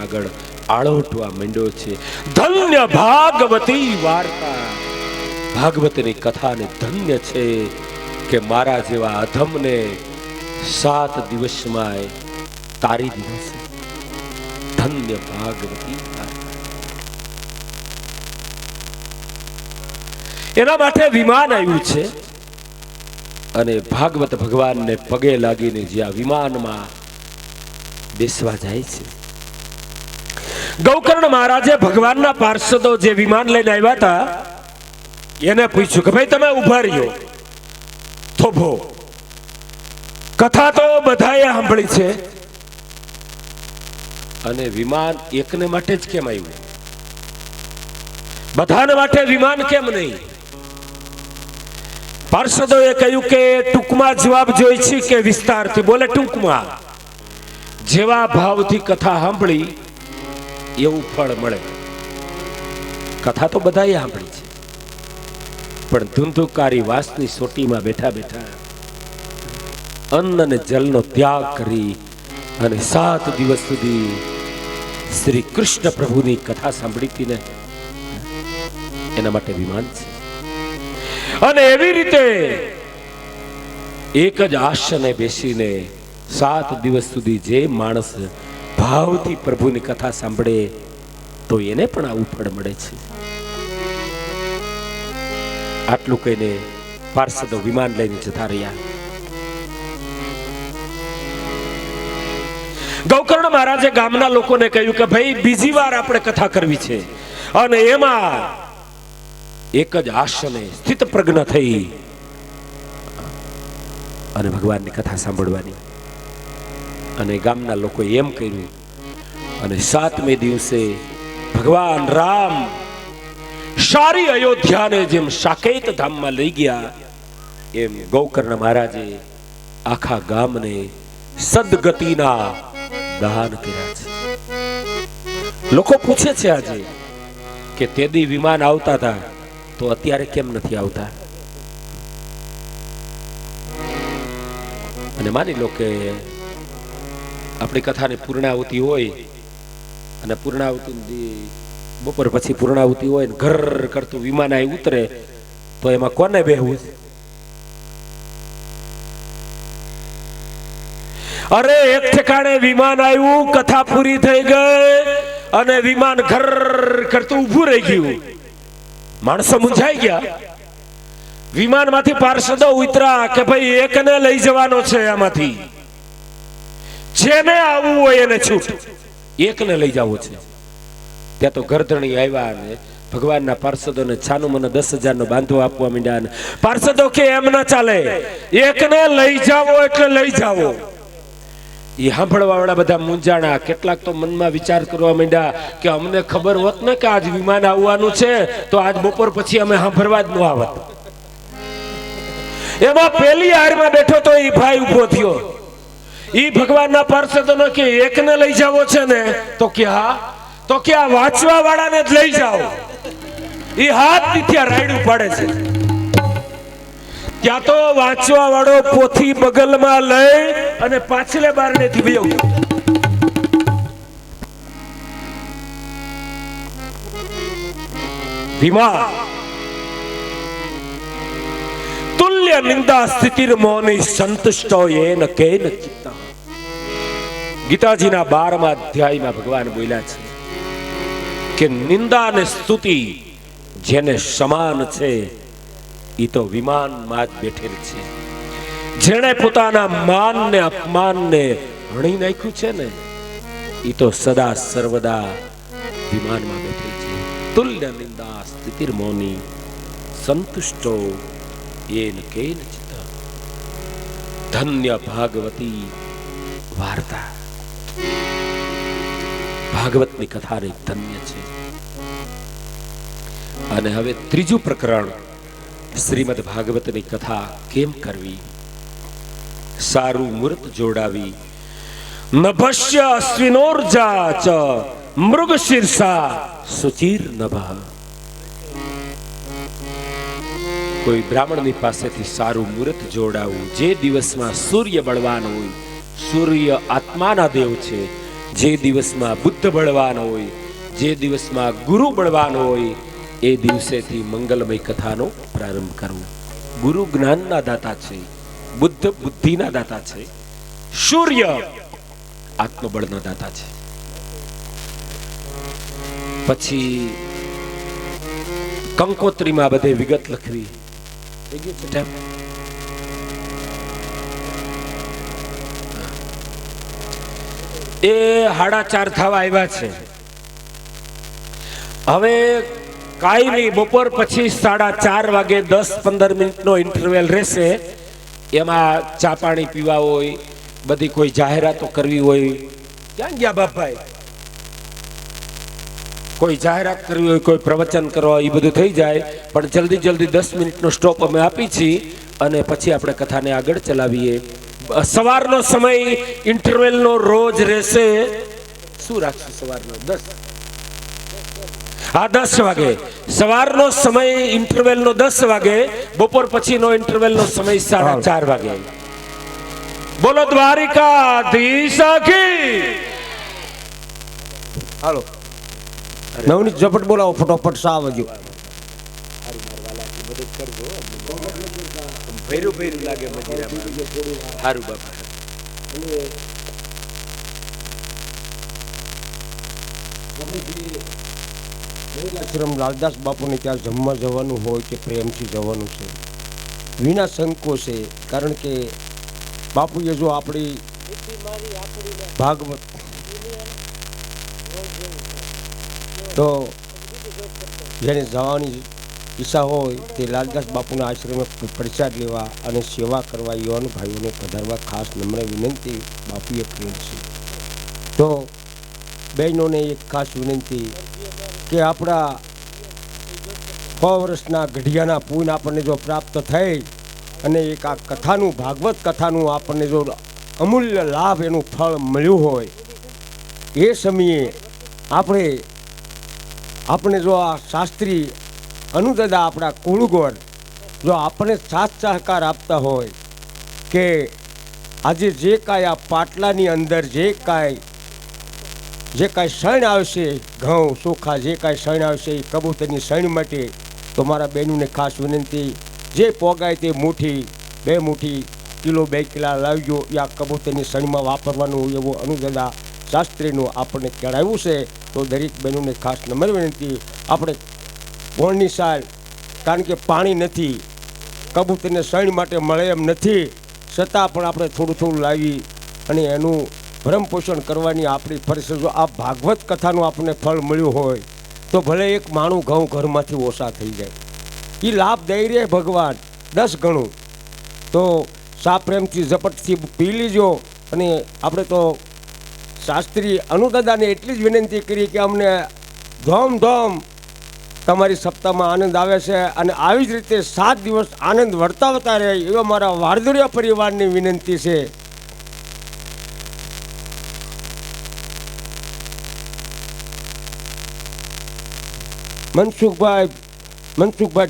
આગળ આળોટવા માંડ્યો છે. ધન્ય ભાગવતી વાર્તા, ભાગવતની કથાને ધન્ય છે કે મારા જેવા અધમને 7 દિવસમાં તારી દીધો છે. ધન્ય ભાગવતી વાર્તા. એના માટે વિમાન આવ્યું છે અને ભાગવત ભગવાનને પગે લાગીને જ્યાં વિમાનમાં બેસવા જાય છે. ગૌકર્ણ મહારાજે ભગવાનના પાર્ષદો જે વિમાન લઈને આવ્યા હતા એને પૂછ્યું કે ભાઈ તમે ઉભા રહ્યો, થોભો. કથા તો બધાએ સાંભળી છે અને વિમાન એકને માટે જ કેમ આવ્યું? બધાને માટે વિમાન કેમ નહીં? પાર્ષદોએ કહ્યું કે ટૂંકમાં જવાબ જોઈ છે કે વિસ્તારથી? બોલે ટૂંકમાં. જેવા ભાવથી કથા સાંભળી એવું ફળ મળે. કથા તો બધાએ સાંભળી છે, પણ ધુંધુકારી વાસની સોટીમાં બેઠા બેઠા અન્ન અને જલનો ત્યાગ કરી અને 7 દિવસ સુધી શ્રી કૃષ્ણ પ્રભુની કથા સાંભળી હતી ને, એના માટે વિમાન છે. અને એવી રીતે એક જ આસને બેસીને 7 દિવસ સુધી જે માણસ ભાવથી પ્રભુની કથા સાંભળે તો એને પણ આવું ફળ મળે છે. આટલું કહીને પાર્ષદો વિમાન લઈને જતા રહ્યા. ગૌકર્ણ મહારાજે ગામના લોકોને કહ્યું કે ભાઈ બીજી વાર આપણે કથા કરવી છે અને એમાં એક જ આસને સ્થિત પ્રજ્ઞ થઈ અને ભગવાનની કથા સાંભળવાની. અને ગામના લોકોએ એમ કર્યું અને 7મે દિવસે ભગવાન રામ સારી અયોધ્યાને જેમ સાકેત ધામમાં લઈ ગયા એમ ગૌકર્ણ મહારાજે આખા ગામને સદગતિના દાન કર્યા છે. લોકો પૂછે છે આજે કે તેદી વિમાન આવતા હતા તો અત્યારે કેમ નથી આવતા? અને માની લો કે આપણી કથાની પૂર્ણાહુતિ હોય અને પૂર્ણાહુતિ બપોર પછી પૂર્ણાહુતિ હોય ને ઘર કરતું વિમાન અહીં ઉતરે તો એમાં કોને બેહવું છે? અરે એક ઠેકાણે વિમાન આવ્યું, કથા પૂરી થઈ ગઈ અને વિમાન ઘર કરતું ઊભું રહી ગયું. માણસો મૂંઝાઈ ગયા. વિમાનમાંથી પાર્ષદો ઉતરા કે ભાઈ એકને લઈ જવાનો છે, આમાંથી જેને આવવું હોય એને છૂટ, એકને લઈ જવો છે. ત્યાં તો ગરધણી આવ્યા અને ભગવાનના પાર્ષદોને છાનું મને 10,000 નો બાંધો આપવા માંડ્યા. પાર્ષદો કે એમ ના ચાલે, એકને લઈ જાવો એટલે લઈ જાવો. એ સાંભળવા વાળા બધા મૂંઝાણા. કેટલાક તો મનમાં વિચાર કરવા માંડ્યા કે અમને ખબર હોત ને કે આજ વિમાન આવવાનું છે તો આજ બપોર પછી અમે સાંભળવા જ ન આવત. એમાં પેલી હારમાં બેઠો તો એ ભાઈ ઉભો થયો. ઈ ભગવાનના પાર્ષદોને કે એકને લઈ જાવો છે ને? તો કે હા. તો કે આ વાંચવા વાળાને જ લઈ જાઓ. ઈ હાથ નીચે રાયડું પાડે છે. ત્યાં તો વાંચવા વાળો પોથી બગલમાં લઈ અને પાછલે બારણેથી વયો ગયો. ભીમા તુલ્ય નિંદા સ્થિતિર મોની સંતુષ્ટો એન કેન ચિત્તા. ગીતાજીના 12મા અધ્યાયમાં ભગવાન બોલ્યા છે કે નિંદા અને સ્તુતિ જેને સમાન છે ઈ તો વિમાનમાં જ બેઠેલ છે. જેણે પોતાના માનને અપમાનને હણી નાખ્યું છે ને ઈ તો સદા સર્વદા વિમાનમાં બેઠેલ છે. તુલ્ય નિંદા સ્થિતિર મોની સંતુષ્ટો એન કેન ચિત્તા. ધન્ય ભાગવતી વાર્તા. ભાગવતની કથાને ધન્ય છે. અને હવે ત્રીજું પ્રકરણ, શ્રીમદ ભાગવતની કથા કેમ કરવી? સારું મૂર્ત જોડાવી નભસ્ય અશ્વિનોર્જા ચ મૃગ શીર્ષા સુચિર નભ. કોઈ બ્રાહ્મણની પાસેથી સારું મૂર્ત જોડાવું. જે દિવસમાં સૂર્ય બળવાન હોય, સૂર્ય આત્માના દેવ છે, જે દિવસમાં બુદ્ધ બળવાનો હોય, જે દિવસમાં ગુરુ બળવાનો હોય, એ દિવસેથી મંગલમય કથાનો પ્રારંભ કરવો. ગુરુ જ્ઞાનના દાતા છે, બુદ્ધ બુદ્ધિના દાતા છે, સૂર્ય આત્મબળના દાતા છે. પછી કંકોત્રીમાં બધે વિગત લખવી. થઈ ગયું છે ટાઈમ? એ 4:30 થવા આવ્યા છે. હવે કાયમી બપોર પછી 4:30 વાગે 10-15 મિનિટનો ઇન્ટરવેલ રહેશે. એમાં ચા પાણી પીવા હોય, બધી કોઈ જાહેરાતો કરવી હોય. ક્યાં ગયા બાપભાઈ? કોઈ જાહેરાત કરવી હોય, કોઈ પ્રવચન કરવા, એ બધું થઈ જાય. પણ જલ્દી 10 મિનિટનો સ્ટોપ અમે આપી છીએ અને પછી આપણે કથાને આગળ ચલાવીએ. સવારનો સમય ઇન્ટરવેલનો રોજ રહેશે. શું રાખશું સવારનો? 10 વાગે. સવારનો સમય ઇન્ટરવેલનો 10 વાગે, બપોર પછીનો ઇન્ટરવેલનો સમય 4:30 વાગે. બોલો દ્વારિકાધીશ કી. હાલો નવનીત ઝપટ બોલાવો ફટોફટ. સાવજો. ભૈરું લાગે મજીરામાં. સારું બાપા. આશ્રમ લાલદાસ બાપુને ત્યાં જમવા જવાનું હોય કે પ્રેમથી જવાનું છે, વિના સંકોચે. કારણ કે બાપુએ જો આપણી ભાગવત તો જેને જવાની ઈચ્છા હોય તે લાલદાસ બાપુના આશ્રમે પ્રસાદ લેવા અને સેવા કરવા યુવાન ભાઈઓને પધારવા ખાસ નમ્ર વિનંતી બાપુએ કરી છે. તો બહેનોને એક ખાસ વિનંતી કે આપણા 100 વર્ષના ગઢિયાના પૂન આપણને જો પ્રાપ્ત થઈ અને એક આ કથાનું, ભાગવત કથાનું આપણને જો અમૂલ્ય લાભ, એનું ફળ મળ્યું હોય, એ સમયે આપણે જો આ શાસ્ત્રી અનુદાદા આપણા કુળગોર જો આપણને સાથ સહકાર આપતા હોય કે આજે જે કાંઈ આ પાટલાની અંદર જે કાંઈ શણ આવશે, ઘઉં ચોખા જે કાંઈ શણ આવશે એ કબૂતરની શણ માટે, તો મારા બહેનોને ખાસ વિનંતી, જે પોગાય તે મુઠ્ઠી 2 મુઠ્ઠી કિલો 2 કિલા લાવજો. એ આ કબૂતરની શણમાં વાપરવાનું એવું અનુદાદા શાસ્ત્રીનું આપણને કહેવાયું છે. તો દરેક બહેનોને ખાસ નમ્ર વિનંતી, આપણે પોળની સાલ, કારણ કે પાણી નથી, કબૂતરને શણ માટે મળે એમ નથી, છતાં પણ આપણે થોડું લાવી અને એનું ભરણ પોષણ કરવાની આપણી ફરજ. જો આ ભાગવત કથાનું આપણને ફળ મળ્યું હોય તો ભલે એક માણું ઘઉં ઘરમાંથી ઓછા થઈ જાય, એ લાભ દઈ રહે ભગવાન 10 ગણું. તો સા પ્રેમથી ઝપટથી પી લીજો. અને આપણે તો શાસ્ત્રી અનુદાદાને એટલી જ વિનંતી કરી કે અમને ધોમ તમારી સપ્તાહમાં આનંદ આવે છે અને આવી જ રીતે 7 દિવસ આનંદ વર્તાવતા રહે, એવા મારા વારદુરિયા પરિવારની વિનંતી છે. મનસુખભાઈ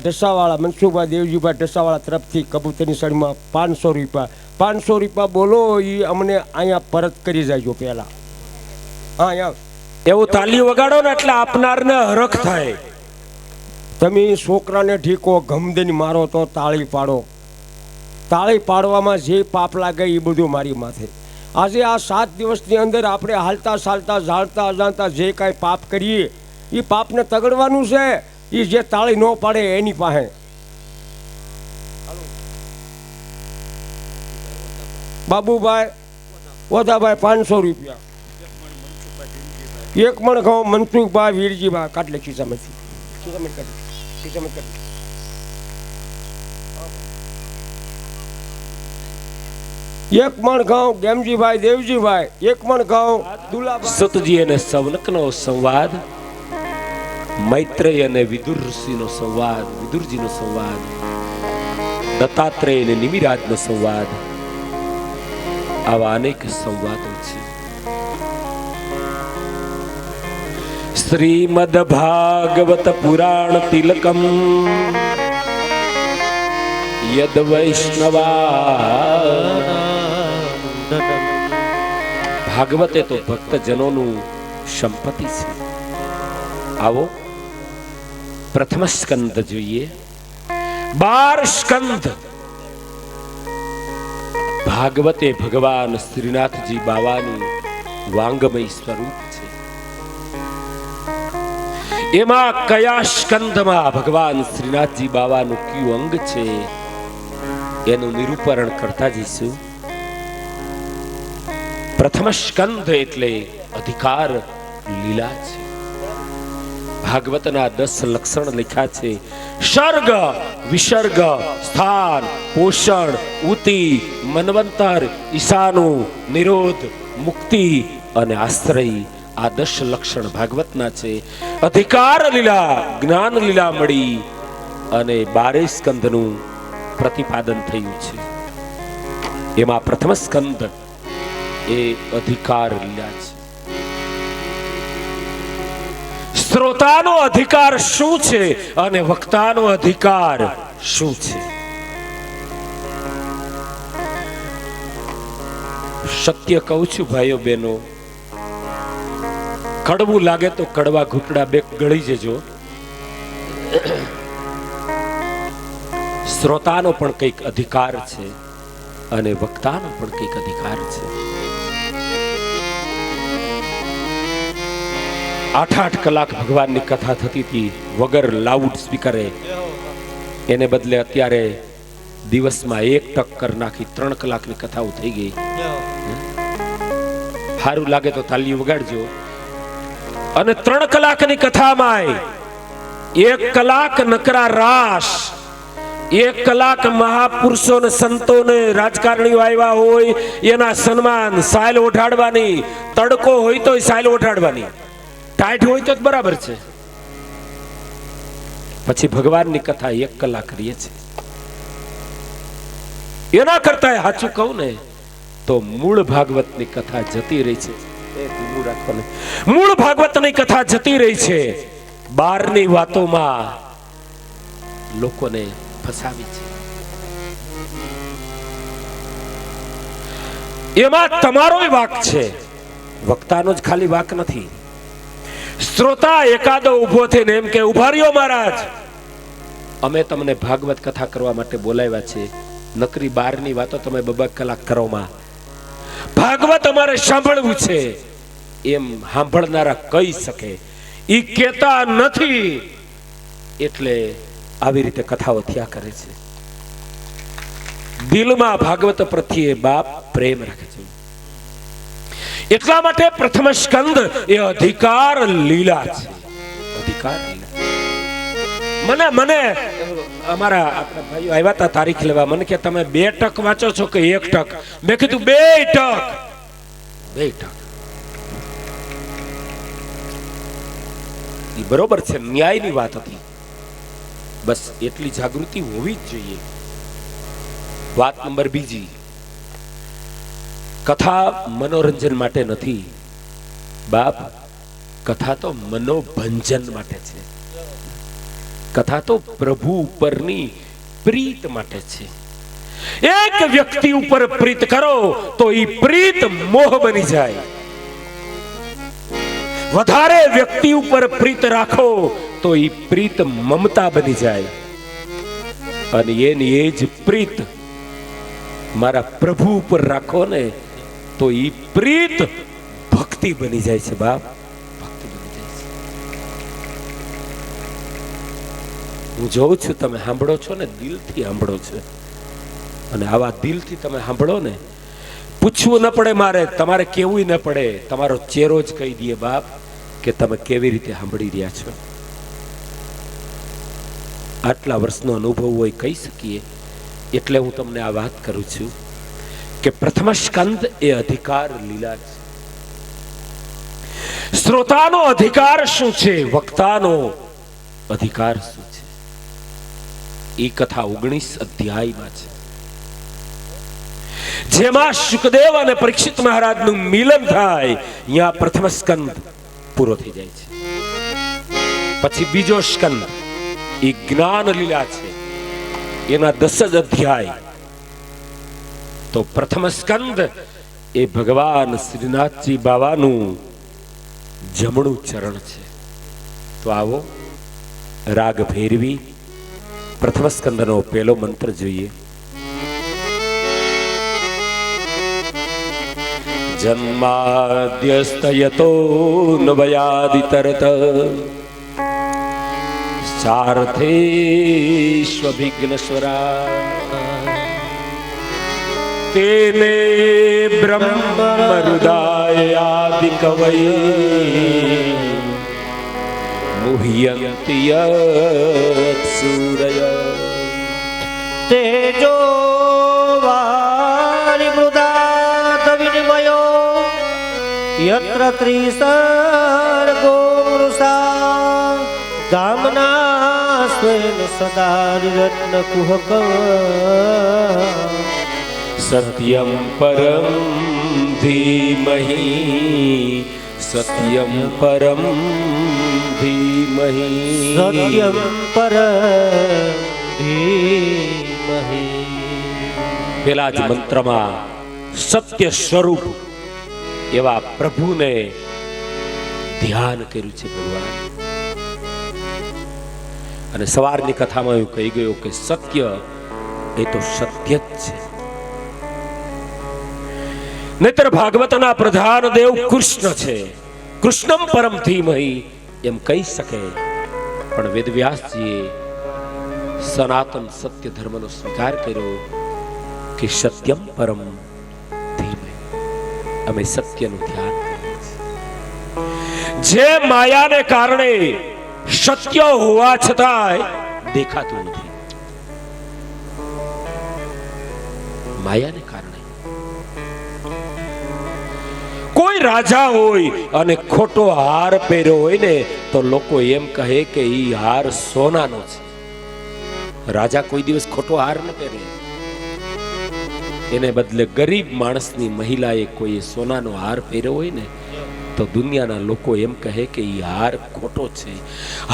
ઢસાવાળા, મનસુખભાઈ દેવજીભાઈ ઢસાવાળા તરફથી કબૂતરની સાડીમાં 500 રૂપિયા. 500 રૂપિયા બોલો, એ અમને અહીંયા પરત કરી જાયજો પહેલા. હા, એવું તાલી વગાડો ને એટલે આપનારને હરખ થાય. તમે છોકરાને ઢીકો ગમદીને મારો તો તાળી પાડો. તાળી પાડવામાં જે પાપ લાગે એ બધું મારી માથે. આજે આ 7 દિવસની અંદર આપણે હાલતા ચાલતા જાણતા અજાણતા જે કાંઈ પાપ કરીએ એ પાપને તગડવાનું છે. એ જે તાળી ન પાડે એની પાસે. બાબુભાઈ ઓધાભાઈ 500 રૂપિયા. 1 મણ ઘઉં મનસુખભાઈ વીરજીભાઈ કાટલે ખિસ્સામાંથી. 1 મણ ઘઉં ગેમજીભાઈ દેવજીભાઈ. 1 મણ ઘઉં દુલાભાઈ. સતજી અને સવનકનો સંવાદ, મૈત્રેય અને વિદુર ઋષિનો સંવાદ, વિદુરજીનો સંવાદ, દત્તાત્રેય અને નિમિરાજનો સંવાદ, આવા અનેક સંવાદો છે. શ્રીમદ ભાગવત પુરાણ તિલકમ યદ વૈષ્ણવા ભાગવત એ તો ભક્તજનોનું સંપત્તિ છે. આવો પ્રથમ સ્કંદ જોઈએ. 12 સ્કંદ ભાગવતે ભગવાન શ્રીનાથજી બાવાનું વાંગમય સ્વરૂપ છે. એમાં કયા સ્કંદમાં ભગવાન શ્રીનાથજી બાવાનું કયું અંગ છે એનું નિરૂપણ કરતા જઈશું. પ્રથમ સ્કંદ એટલે અધિકાર લીલા છે. ભાગવતના 10 લક્ષણ લખ્યા છે. સર્ગ, વિસર્ગ, સ્થાન, પોષણ, ઉતિ, મન્વંતર, ઈશાનું, નિરોધ, મુક્તિ અને આશ્રય. આ 10 લક્ષણ ભાગવતના છે. અધિકાર લીલા, જ્ઞાન લીલા મળી અને 12 સ્કંદનું પ્રતિપાદન થયું છે. એમાં પ્રથમ સ્કંદ એ અધિકાર લીલા છે. શ્રોતાનો અધિકાર શું છે અને વક્તાનો અધિકાર શું છે? સત્ય કહું છું ભાઈઓ બહેનો, કડવું લાગે તો કડવા ઘૂંટડા બે ગળી જજો. શ્રોતાનો પણ કંઈક અધિકાર છે અને વક્તાનો પણ કંઈક અધિકાર છે. 8 કલાક ભગવાનની કથા થતી હતી વગર લાઉડ સ્પીકરે. એને બદલે અત્યારે દિવસમાં 1 ટક કરી નાખી 3 કલાકની કથાઓ થઈ ગઈ. સારું લાગે તો તાલી વગાડજો. અને 3 કલાકની કથામાં 1 કલાક નકરા રાસ, 1 કલાક મહાપુરુષો ને સંતો ને રાજકારણીઓ આવ્યા હોય એના સન્માન, સાયલ ઓઢાડવાની. તડકો હોય તો સાયલ ઓઢાડવાની, ટાઈટ હોય તો જ બરાબર છે. પછી ભગવાનની કથા 1 કલાક રહે છે. એના કરતા સાચું કહું ને તો મૂળ ભાગવતની કથા જતી રહી છે. મૂળ ભાગવતની કથા જતી રહી છે. બહારની વાતોમાં લોકોને ફસાવી છે. એમાં તમારો વાક છે, વક્તાનો જ ખાલી વાક નથી. શ્રોતા એકાદો ઉભો થઈને એમ કે ઉભા રહ્યો મહારાજ, અમે તમને ભાગવત કથા કરવા માટે બોલાવ્યા છે. નકરી બહારની વાતો તમે 2 કલાક કરોમાં. ભાગવત અમારે સાંભળવું છે એમ સાંભળનારા કહી શકે. ઈ કહેતા નથી એટલે આવી રીતે કથાઓ થયા કરે છે. દિલમાં ભાગવત પ્રત્યે બાપ પ્રેમ રાખે છે. એટલા માટે પ્રથમ સ્કંદ એ અધિકાર લીલા છે. અધિકાર લીલા. મને અમારા આપણા ભાઈઓ આવ્યા હતા તારીખ લેવા. મને કે તમે 2 ટક વાંચો છો કે 1 ટક? મેં કીધું 2 ટક. 2 ટક એ બરોબર છે, ન્યાયની વાત હતી. બસ એટલી જાગૃતિ હોવી જ જોઈએ. વાત નંબર 2, કથા મનોરંજન માટે નથી બાપ. કથા તો મનોભંજન માટે છે. કથા તો પ્રભુ ઉપરની પ્રીત માટે છે. એક વ્યક્તિ ઉપર પ્રીત કરો તો એ પ્રીત મોહ બની જાય. વધારે વ્યક્તિ ઉપર પ્રીત રાખો તો એ પ્રીત મમતા બની જાય. અને એની એ જ પ્રીત મારા પ્રભુ ઉપર રાખો ને તો એ પ્રીત ભક્તિ બની જાય છે બાપ. ભક્તિ બની જાય છે. હું જોઉં છું તમે સાંભળો છો ને, દિલથી સાંભળો છો. અને આવા દિલથી તમે સાંભળો ને, પૂછવું ન પડે મારે, તમારે કેવું ન પડે. તમારો ચહેરો જ કહી દે બાપ કે તમે કેવી રીતે સાંભળી રહ્યા છો. આટલા વર્ષનો અનુભવ હોય કહી શકીએ. એટલે હું તમને આ વાત કરું છું કે પ્રથમ સ્કંદ એ અધિકાર લીલા છે. શ્રોતાનો અધિકાર શું છે, વક્તાનો અધિકાર શું છે, એ કથા 19 અધ્યાયમાં છે. જેમાં સુખદેવ અને પરીક્ષિત મહારાજનું મિલન થાય, અહીંયા પ્રથમ સ્કંદ પૂરો થઈ જાય છે. પછી બીજો સ્કંદ એ જ્ઞાન લીલા છે, એના 10 જ અધ્યાય. તો પ્રથમ સ્કંદ એ ભગવાન શ્રીનાથજી બાવાનું જમણું ચરણ છે. તો આવો રાગ ભૈરવી પ્રથમ સ્કંદનો પહેલો મંત્ર જોઈએ. જન્માદ્યસ્તયતો નવયાદિતરત સાર્થેષ્વભિઘ્નસ્વરા તેને બ્રહ્મરુદાયાદિ કવયે મુહ્યન્તિ યત સૂરયઃ તેજો વારી મૃદાત વિનિમયો યત્ર ત્રિસર્ગો મૃષા ધામના સ્વેન સદા રત્ન કુહક સત્યમ પરમ ધીમહિ સત્યમ પરમ ધીમહિ સત્યમ પર ધીમહિ. પેલા જ મંત્રમાં સત્ય સ્વરૂપ એવા પ્રભુને ધ્યાન કર્યું છે ભગવાન. અને સવારની કથામાં એવું કહી ગયો કે સત્ય એ તો સત્ય જ છે. નહીતર ભાગવતના પ્રધાન દેવ કૃષ્ણ છે. કૃષ્ણમ પરમ ધીમહિ એમ કહી શકે, પણ વેદવ્યાસજીએ સનાતન સત્ય ધર્મનો સ્વીકાર કર્યો કે સત્યમ પરમ ધીમહિ. અમે સત્યનું ધ્યાન કરીએ છીએ. જે માયાને કારણે સત્ય હોવા છતાંય દેખાતું નથી. માયાને કારણે કોઈ રાજા હોય અને ખોટો હાર પહેર્યો હોય ને તો લોકો એમ કહે કે ઈ હાર સોનાનો છે. રાજા કોઈ દિવસ ખોટો હાર ન પહેરે. એને બદલે ગરીબ માણસની મહિલાએ કોઈ સોનાનો હાર પહેર્યો હોય ને તો દુનિયાના લોકો એમ કહે કે ઈ હાર ખોટો છે.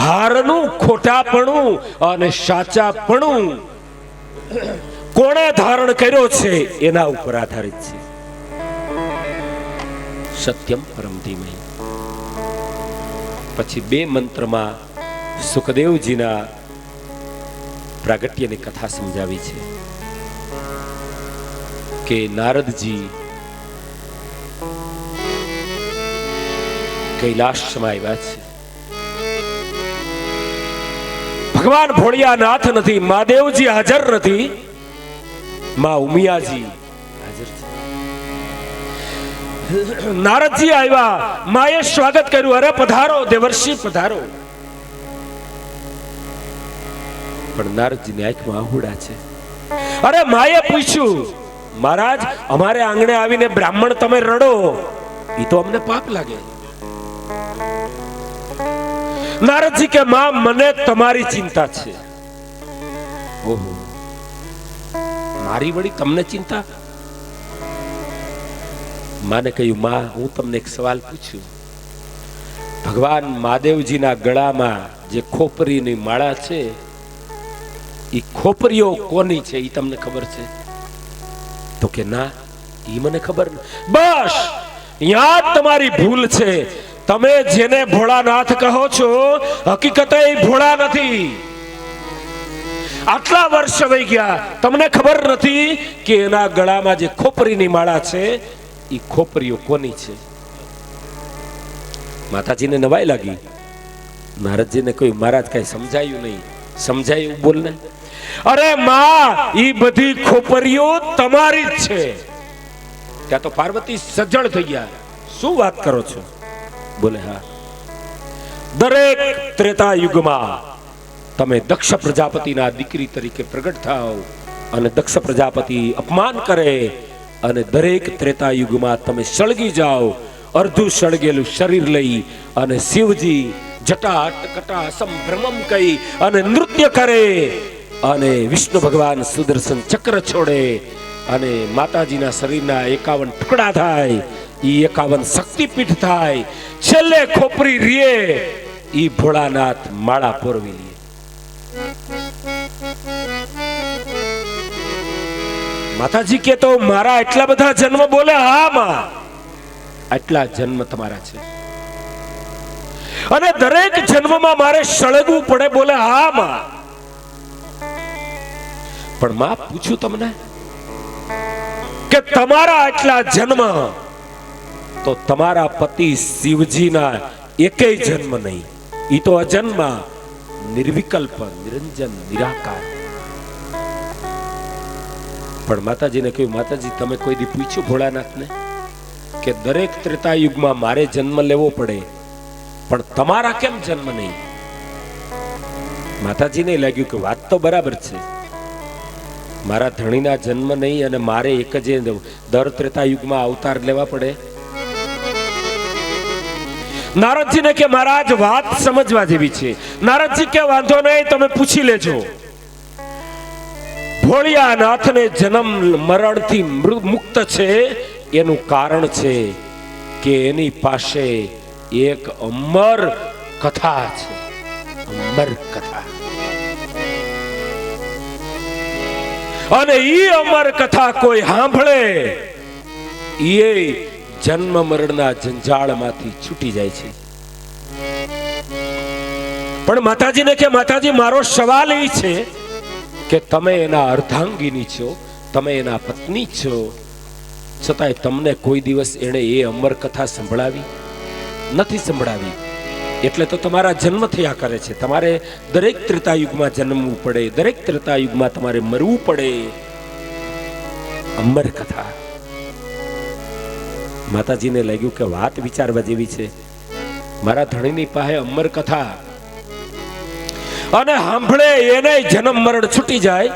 હારનું ખોટાપણું અને સાચાપણું કોણે ધારણ કર્યો છે એના ઉપર આધારિત છે. સત્યમ પરમ ધીમહિ. પછી બે મંત્રમાં સુખદેવજીના પ્રાગટ્યની કથા સમજાવી છે કે નારદજી કૈલાસમાં આવ્યા છે. ભગવાન ભોળિયાનાથ નથી, મહાદેવજી હાજર નથી, માં ઉમિયાજી હાજર છે. નારદજી આવ્યા, માએ સ્વાગત કર્યું. અરે પધારો દેવર્ષિ પધારો. પણ નારદજીની આંખમાં આહુડા છે. અરે માએ પૂછ્યું, મહારાજ અમારે આંગણે આવીને બ્રાહ્મણ તમે રડો, એ તો અમને પાપ લાગે. નારદજી કે માં મને તમારી ચિંતા છે. ઓહો, મારી વળી તમને ચિંતા? માને કહ્યું, માં હું તમને એક સવાલ પૂછું. ભગવાન મહાદેવજીના ગળામાં જે ખોપરીની માળા છે એ ખોપરીઓ કોની છે એ તમને ખબર છે? તો કે ના, એ મને ખબર ન. બસ યા તમારી ભૂલ છે. તમે જેને ભોળાનાથ કહો છો હકીકતે એ ભોળા નથી. આટલા વર્ષ વહી ગયા, તમને ખબર નથી કે એના ગળામાં જે ખોપરીની માળા છે એ ખોપરીઓ કોની છે? માતાજીને નવાઈ લાગી. નારદજીને કહ્યું, મહારાજ કઈ સમજાયું નહીં. સમજાયું બોલને. અરે માં, ઈ બધી ખોપરીઓ તમારી જ છે. ત્યાં તો પાર્વતી સજ્જડ થઈ ગયા. શું વાત કરો છો? બોલે હા. દરેક ત્રેતા યુગમાં તમે દક્ષ પ્રજાપતિના દીકરી તરીકે પ્રગટ થાઓ અને દક્ષ પ્રજાપતિ અપમાન કરે અને દરેક ત્રેતા યુગમાં તમે સળગી જાઓ. અર્ધું સળગેલું શરીર લઈ અને શિવજી જટા અટકટા સંભ્રમમ કહી અને નૃત્ય કરે અને વિષ્ણુ ભગવાન સુદર્શન ચક્ર છોડે અને માતાજીના શરીરના 51 ટુકડા થાય. ઈ 51 શક્તિપીઠ થાય. છેલ્લે ખોપરી રીએ ઈ ભોળાનાથ માળા પોરવી લે. માતાજી કે તો મારા એટલા બધા જન્મ? બોલે હા માં, આટલા જન્મ તમારા છે અને દરેક જન્મમાં મારે સળગવું પડે? બોલે હા માં. પણ માં પૂછું તમને કે તમારા આટલા જન્મ તો તમારા પતિ શિવજીના એકેય જન્મ નહીં. ઈ તો અજન્મ, નિર્વિકલ્પ, નિરંજન, નિરાકાર. પણ માતાજીને કહ્યું, માતાજી તમે કોઈ દી પૂછ્યું ભોળાનાથને કે દરેક ત્રેતાયુગમાં મારે જન્મ લેવો પડે પણ તમારા કેમ જન્મ નહીં? માતાજીને લાગ્યું કે વાત તો બરાબર છે, મારા ધણીના જન્મ નહીં અને મારે એક જ દર ત્રેતાયુગમાં અવતાર લેવા પડે. નારદજીને કે મહારાજ વાત સમજવા જેવી છે. નારદજી કે વાંધો નહીં, તમે પૂછી લેજો. ભોળિયાનાથને જન્મ મરણથી મુક્ત છે એનું કારણ છે કે એની પાસે એક અમર કથા છે. અમર કથા. અને ઈ અમર કથા કોઈ સાંભળે એ જન્મ મરણના જંજાળમાંથી છૂટી જાય છે. પણ માતાજીને કે માતાજી મારો સવાલ એ છે કે તમે એના અર્ધાંગીની છો, તમે એના પત્ની છો, છતાંય તમને કોઈ દિવસ એણે એ અમર કથા સંભળાવી નથી? સંભળાવી એટલે તો તમારા જન્મ થયા કરે છે. તમારે દરેક ત્રેતાયુગમાં જન્મવું પડે, દરેક ત્રેતાયુગમાં તમારે મરવું પડે. અમર કથા. માતાજીને લાગ્યું કે વાત વિચારવા જેવી છે. મારા ધણીની પાસે અમર કથા અને સાંભળે એને જન્મ મરણ છૂટી જાય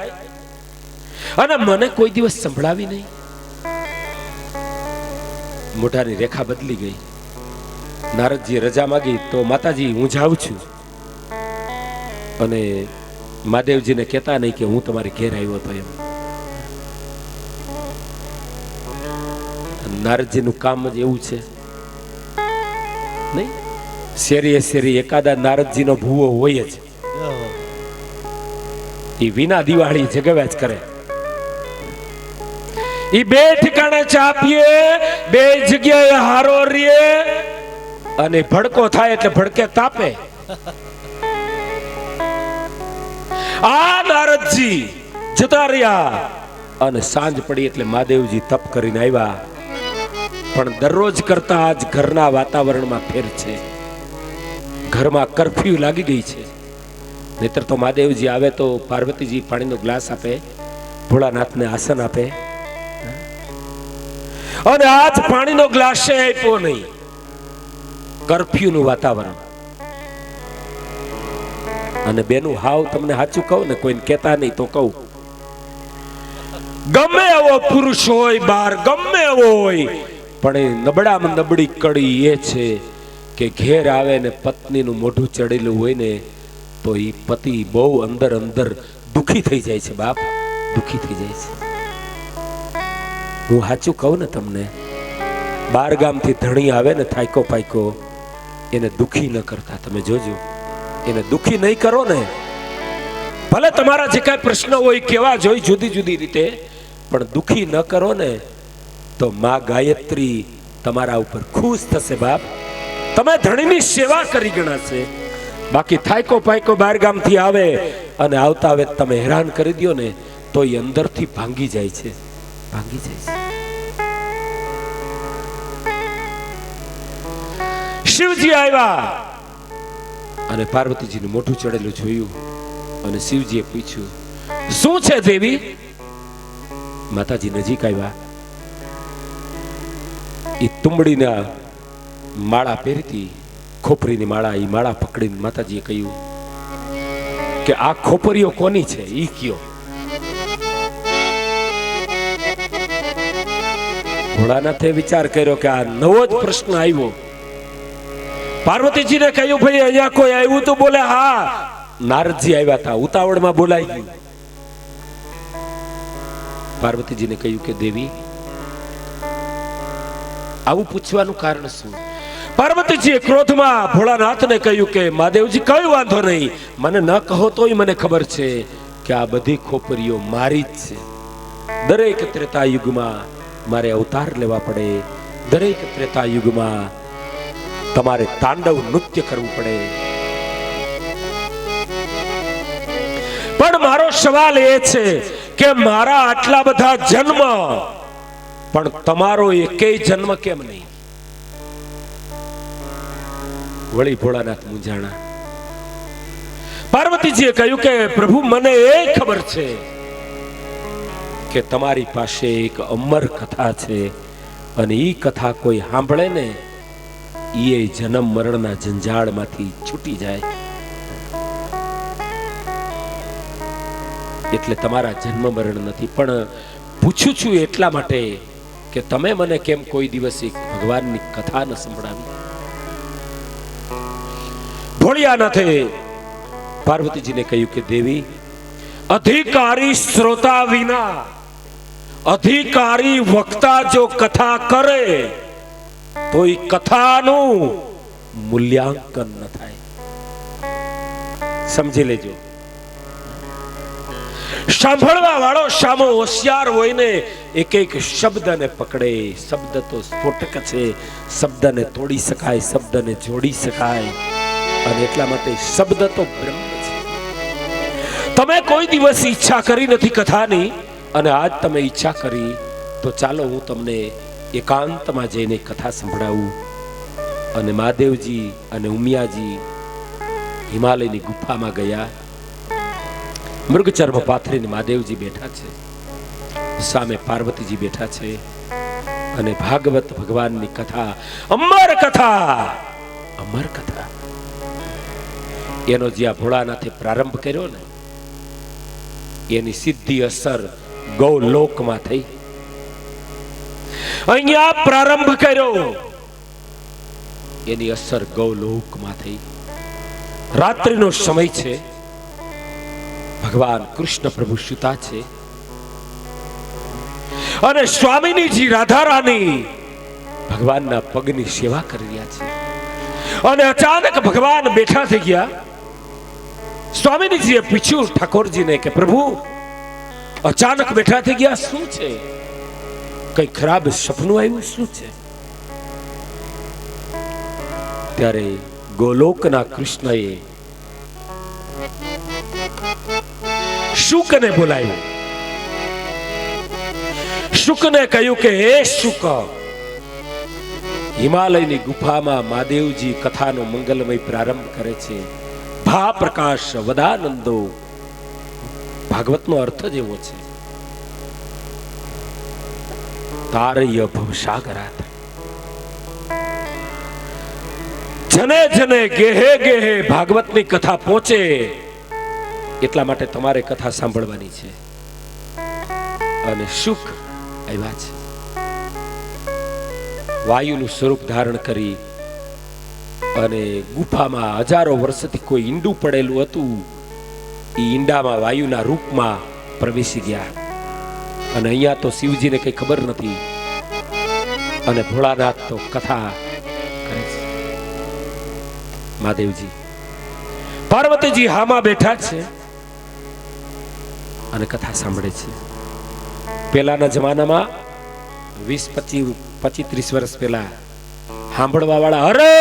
અને મને કોઈ દિવસ સંભળાવી નહીં. મોઢાની રેખા બદલી ગઈ. નારદજી રજા માંગી તો માતાજી હું જાઉં છું અને મહાદેવજીને કહેતા નહીં કે હું તમારે ઘેર આવ્યો હતો એમ. નારદજીનું કામ જ એવું છે નહીં? શેરીએ શેરી એકાદા નારદજીનો ભૂવો હોય જ. એ વિના દિવાળી જગવ્યા જ કરે. ઈ બે ઠિકાણે ચા પીએ, બે જગ્યાએ હારો રીએ અને ભડકો થાય એટલે ભડકે તાપે. આ નારદજી જતા રહ્યા અને સાંજ પડી એટલે મહાદેવજી તપ કરીને આવ્યા. પણ દરરોજ કરતા આજ ઘરના વાતાવરણમાં ફેર છે. ઘરમાં કર્ફ્યુ લાગી ગઈ છે. નહીતર તો મહાદેવજી આવે તો પાર્વતીજી પાણીનો ગ્લાસ આપે, ભોળાનાથને આસન આપે. અને આજ પાણીનો ગ્લાસ આપ્યો નહીં. કર્ફ્યુનું વાતાવરણ. અને બેનું હાવ તમને સાચું કહું ને, કોઈને કહેતા નહીં તો કહું, ગમે એવો પુરુષ હોય બહાર, ગમે એવો હોય, પણ એ નબળામાં નબળી કડી એ છે કે ઘેર આવે ને પત્નીનું મોઢું ચડેલું હોય ને તો એ પતિ બહુ અંદર અંદર દુખી થઈ જાય છે. બાપ દુખી થઈ જાય છે. હું સાચું કહું ને તમને, બાર ગામથી ધણી આવે ને થાયકો પાયકો, એને દુખી ન કરતા. તમે જોજો, એને દુખી નહીં કરો ને, ભલે તમારા જે કાંઈ પ્રશ્ન હોય કેવા જોઈ જુદી જુદી રીતે, પણ દુખી ન કરો ને તો માં ગાયત્રી તમારા ઉપર ખુશ થશે. બાપ તમે ધણીની સેવા કરી ગણાશે. બાકી થાયકો પાયકો બાર ગામથી આવે અને આવતા આવે તમે હેરાન કરી દો ને તો એ અંદરથી ભાંગી જાય છે, ભાંગી જાય છે. શિવજી આવ્યા અને પાર્વતીજીનું મોઢું ચડેલું જોયું અને શિવજીએ પૂછ્યું, શું છે દેવી? માતાજી નજીક આવ્યા. એ તુંબડીના માળા પહેરતી, ખોપરીની માળા, એ માળા પકડીને માતાજીએ કહ્યું કે આ ખોપરીઓ કોની છે ઈ કયો. ભોળાનાથે વિચાર કર્યો કે આ નવો જ પ્રશ્ન આવ્યો. પાર્વતીજીને કહ્યું, ભાઈ અહીંયા કોઈ આવ્યું તો? બોલે હા, નારદજી આવ્યા હતા. ઉતાવળમાં બોલાઈ ગયું. પાર્વતીજીને કહ્યું કે દેવી, આવું પૂછવાનું કારણ શું? પાર્વતીજીએ ક્રોધમાં ભોળાનાથને કહ્યું કે મહાદેવજી કઈ વાંધો નહીં, મને ન કહો તોય મને ખબર છે કે આ બધી ખોપરીઓ મારી જ છે. દરેક ત્રેતા યુગમાં મારે અવતાર લેવા પડે, દરેક ત્રેતા યુગમાં તમારે તાંડવ નૃત્ય કરવું પડે. પણ મારો સવાલ એ છે કે મારા આટલા બધા જન્મ, પણ તમારો એકેય જન્મ કેમ નહીં? વળી ભોળાનાથ મૂંઝાણા. પાર્વતીજીએ કહ્યું કે પ્રભુ, મને એ ખબર છે કે તમારી પાસે એક અમર કથા છે, અને ઈ કથા કોઈ સાંભળે ને એ જન્મ મરણના જંજાળમાંથી છૂટી જાય. એટલે તમારા જન્મ મરણ નથી. પણ પૂછું છું એટલા માટે કે તમે મને કેમ કોઈ દિવસ એક ભગવાનની કથા ન સંભળાવી? ભોળિયાનાથે પાર્વતીજીને કહ્યું કે દેવી, અધિકારી શ્રોતા વિના, અધિકારી વક્તા જો કથા કરે તો એ કથાનું મૂલ્યાંકન ન થાય. સમજી લેજો. સાંભળવા વાળો સામો હોશિયાર હોય ને એક એક શબ્દને પકડે. શબ્દ તો સ્ફોટક છે, શબ્દને તોડી શકાય, શબ્દને જોડી શકાય, અને એટલા માટે શબ્દ તો બ્રહ્મ છે. તમે કોઈ દિવસ ઈચ્છા કરી નથી કથાની, અને આજ તમે ઈચ્છા કરી, તો ચાલો હું તમને એકાંતમાં જઈને કથા સંભળાવું. અને મહાદેવજી અને ઉમિયાજી હિમાલયની ગુફામાં ગયા. મૃગચર્મ પાથરીને મહાદેવજી બેઠા છે, સામે પાર્વતીજી બેઠા છે, અને ભાગવત ભગવાનની કથા, અમર કથા, અમર કથા, એનો જ્યાં ભોળાનાથે પ્રારંભ કર્યો ને, એની સીધી અસર ગૌલોકમાં થઈ. અહીંયા પ્રારંભ કર્યો, એની અસર ગૌલોકમાં થઈ. રાત્રિનો સમય છે, ભગવાન કૃષ્ણ પ્રભુ સુતા છે, અને સ્વામીનીજી રાધા રાની ભગવાનના પગની સેવા કરી રહ્યા છે. અને અચાનક ભગવાન બેઠા થઈ ગયા. સ્વામીજીએ પૂછ્યું ઠાકોરજીને કે પ્રભુ, અચાનક બેઠા થઈ ગયા, શું છે? કઈ ખરાબ સપનું આવ્યું, શું છે? ત્યારે ગોલોકના કૃષ્ણએ શુકને બોલાવ્યો. શુકને કહ્યું કે હે શુક, હિમાલયની ગુફામાં મહાદેવજી કથાનો મંગલમય પ્રારંભ કરે છે. ભા પ્રકાશ વદાનંદો, ભાગવતનો અર્થ જ એવો છે. તારય ભવસાગરાત, જને જને ગેહે ગેહે ભાગવતની કથા પહોંચે, એટલા માટે તમારે કથા સાંભળવાની છે. અને સુખ આવ્યા છે, વાયુનું સ્વરૂપ ધારણ કરી, અને ગુફામાં હજારો વર્ષથી કોઈ ઈંડું પડેલું હતું, એ ઈંડામાં વાયુના રૂપમાં પ્રવેશી ગયા. અને અહીંયા તો શિવજીને કઈ ખબર નથી, અને ભોળાનાથ તો કથા કરે છે. મહાદેવજી, પાર્વતીજી હામાં બેઠા છે અને કથા સાંભળે છે. પેલાના જમાનામાં 20-25-30 વર્ષ પહેલા સાંભળવા વાળા હરે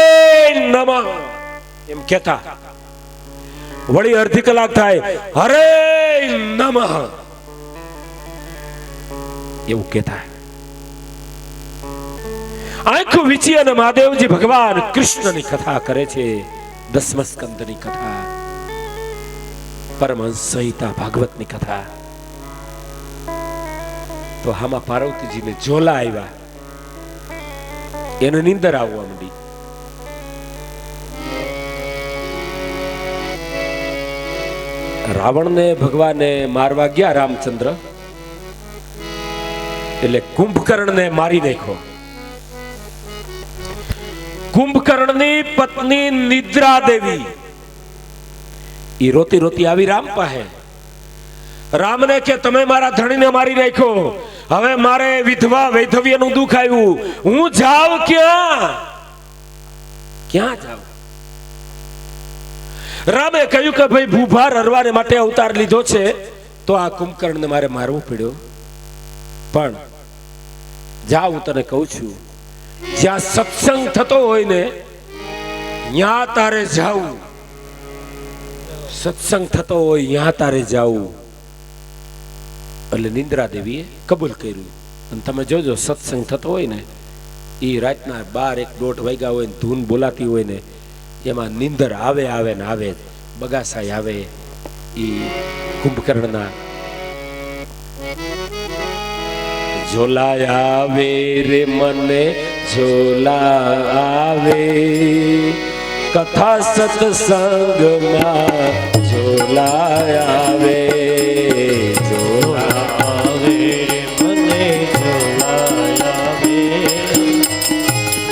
નમઃ એમ કહેતા, વળી અડધી કલાક થાય હરે નમઃ એવું કહેતા. આંખો વીંચી અને મહાદેવજી ભગવાન કૃષ્ણની કથા કરે છે. 10મા સ્કંદની કથા, પરમહંસ સંહિતા ભાગવતની કથા. તો હામાં પાર્વતીજીને ઝોલા આવ્યા, એને નીંદર આવવા માંડી. રાવણને ભગવાને મારવા ગયા રામચંદ્ર, એટલે કુંભકર્ણને મારી નાખ્યો. કુંભકર્ણની પત્ની નિદ્રા દેવી ઈ રોતી રોતી આવી રામ પાસે. રામને કે તમે મારા ધણીને મારી નાખ્યો, હવે મારે વિધવા વૈધવ્યનું દુઃખ આવ્યું, હું જાઉં ક્યાં? ક્યાં જાઉં? રામે કહ્યું કે ભાઈ ભૂભાર હરવાને માટે અવતાર લીધો છે, તો આ કુંભકર્ણને મારે મારવું પડ્યો. પણ જા હું તને કહું છું, જ્યાં સત્સંગ થતો હોય ને ત્યાં તારે જાવું. સત્સંગ થતો હોય ત્યાં તારે જાવું. એટલે નિંદ્રા દેવીએ કબૂલ કર્યું. અને તમે જોજો, સત્સંગ થતો હોય ને એ રાતના 12-1 વાગ્યા હોય ને ધૂન બોલાતી હોય ને એમાં નિંદર આવે ને આવે. બગાસાઈ આવે એ કુંભકર્ણના ઝોલા આવે રે મને ઝોલા આવે, કથા સત્સંગમાં ઝોલા આવે. ઝોલા આવે મને ઝોલા આવે,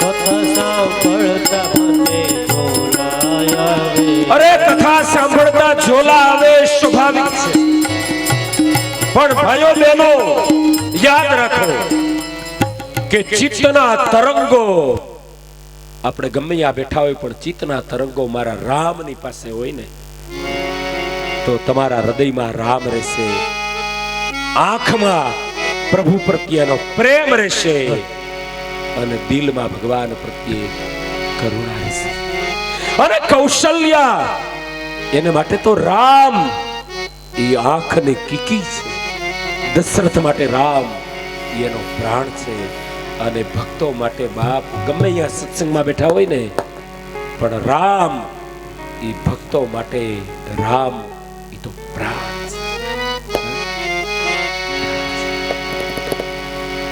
કથા સાંભળતા મને ઝોલા આવે. અરે કથા સાંભળતા ઝોલા આવે સ્વાભાવિક છે, પણ ભાઈઓ બહેનો યાદ રાખો કે ચિત્તના તરંગો, આપણે ગમે ત્યાં બેઠા હોય પણ ચિત્તના તરંગો મારા રામની પાસે હોય ને તો તમારા હૃદયમાં રામ રહેશે, આંખમાં પ્રભુ પ્રત્યેનો પ્રેમ રહેશે અને દિલમાં ભગવાન પ્રત્યે કરુણા રહેશે. અને કૌશલ્યા એને માટે તો રામ એ આંખની કીકી છે. દશરથ માટે રામ એનો પ્રાણ છે. અને ભક્તો માટે બાપ ગમે ત્યાં સત્સંગમાં બેઠા હોય ને પણ રામ એ ભક્તો માટે રામ એ તો પ્રાણ છે.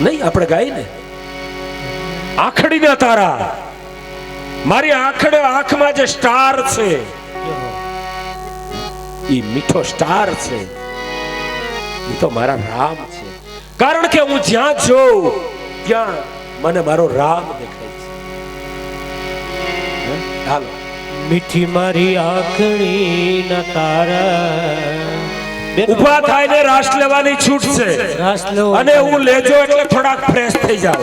નહીં આપણે ગાય ને આખડીના તારા, મારી આંખમાં જે સ્ટાર છે એ મીઠો સ્ટાર છે, એ તો મારા રામ છે. કારણ કે હું જ્યાં જોઉં ત્યાં મને મારો રામ દેખાય છે. હાલો મીઠી મારી આંખડી ના તારા. ઉભા થાય ને રાસ લેવાની છૂટ છે, રાસ લેવો અને હું લેજો એટલે થોડાક ફ્રેશ થઈ જાવ.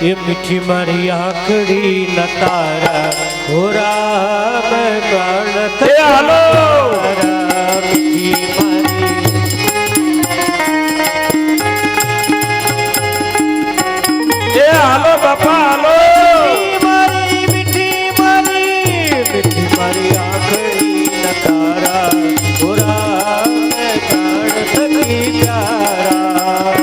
એ મીઠી મારી આંખડી ના તારા, હો રામ પ્રાણ એ હાલો તારા. મીઠી મારી, એ હાલો બાપા હાલો. મારી મીઠી મારી આંખડી ના તારા, હો રામ પ્રાણ થકી પ્યારા.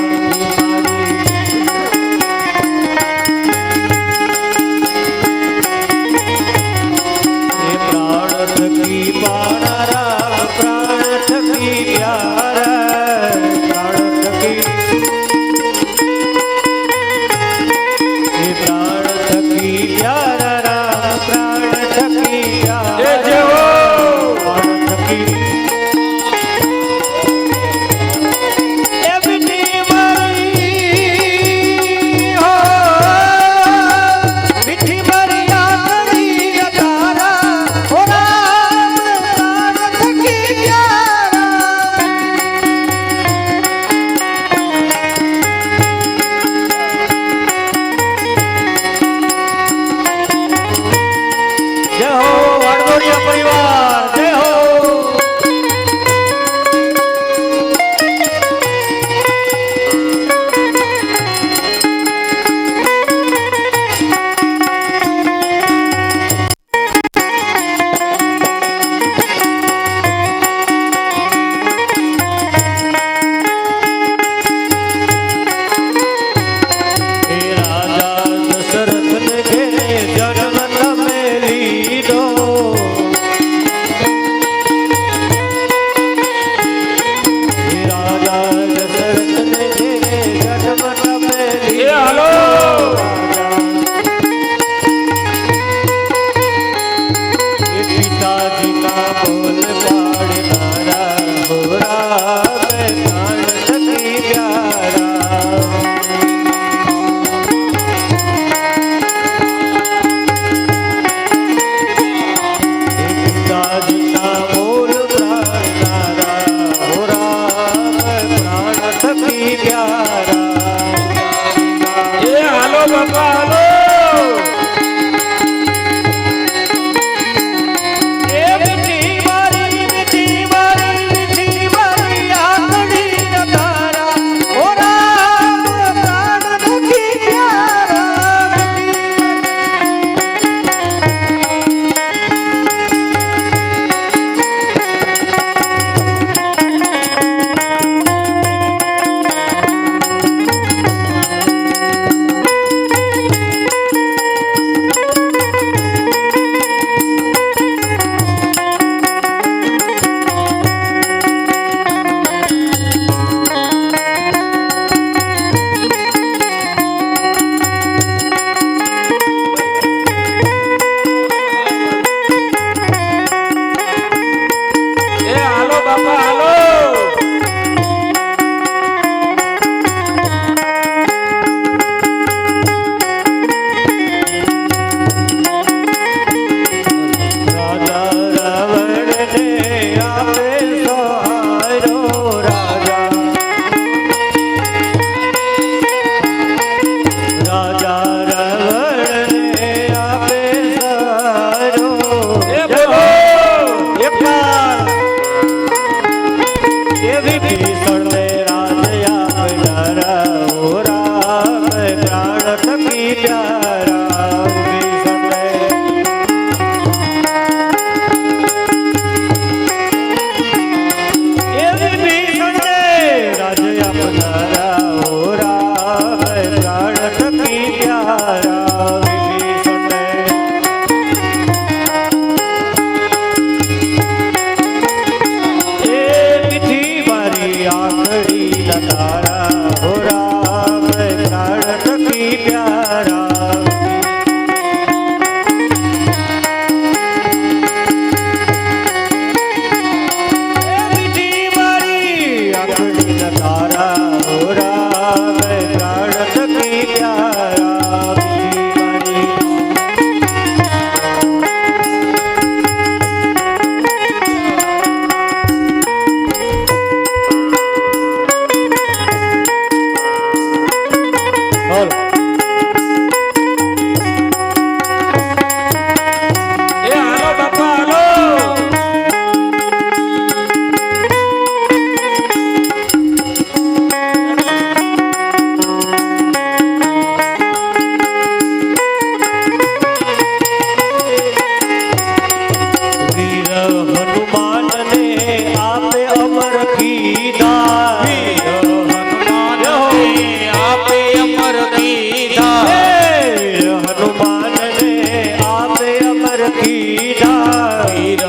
દીધા વીર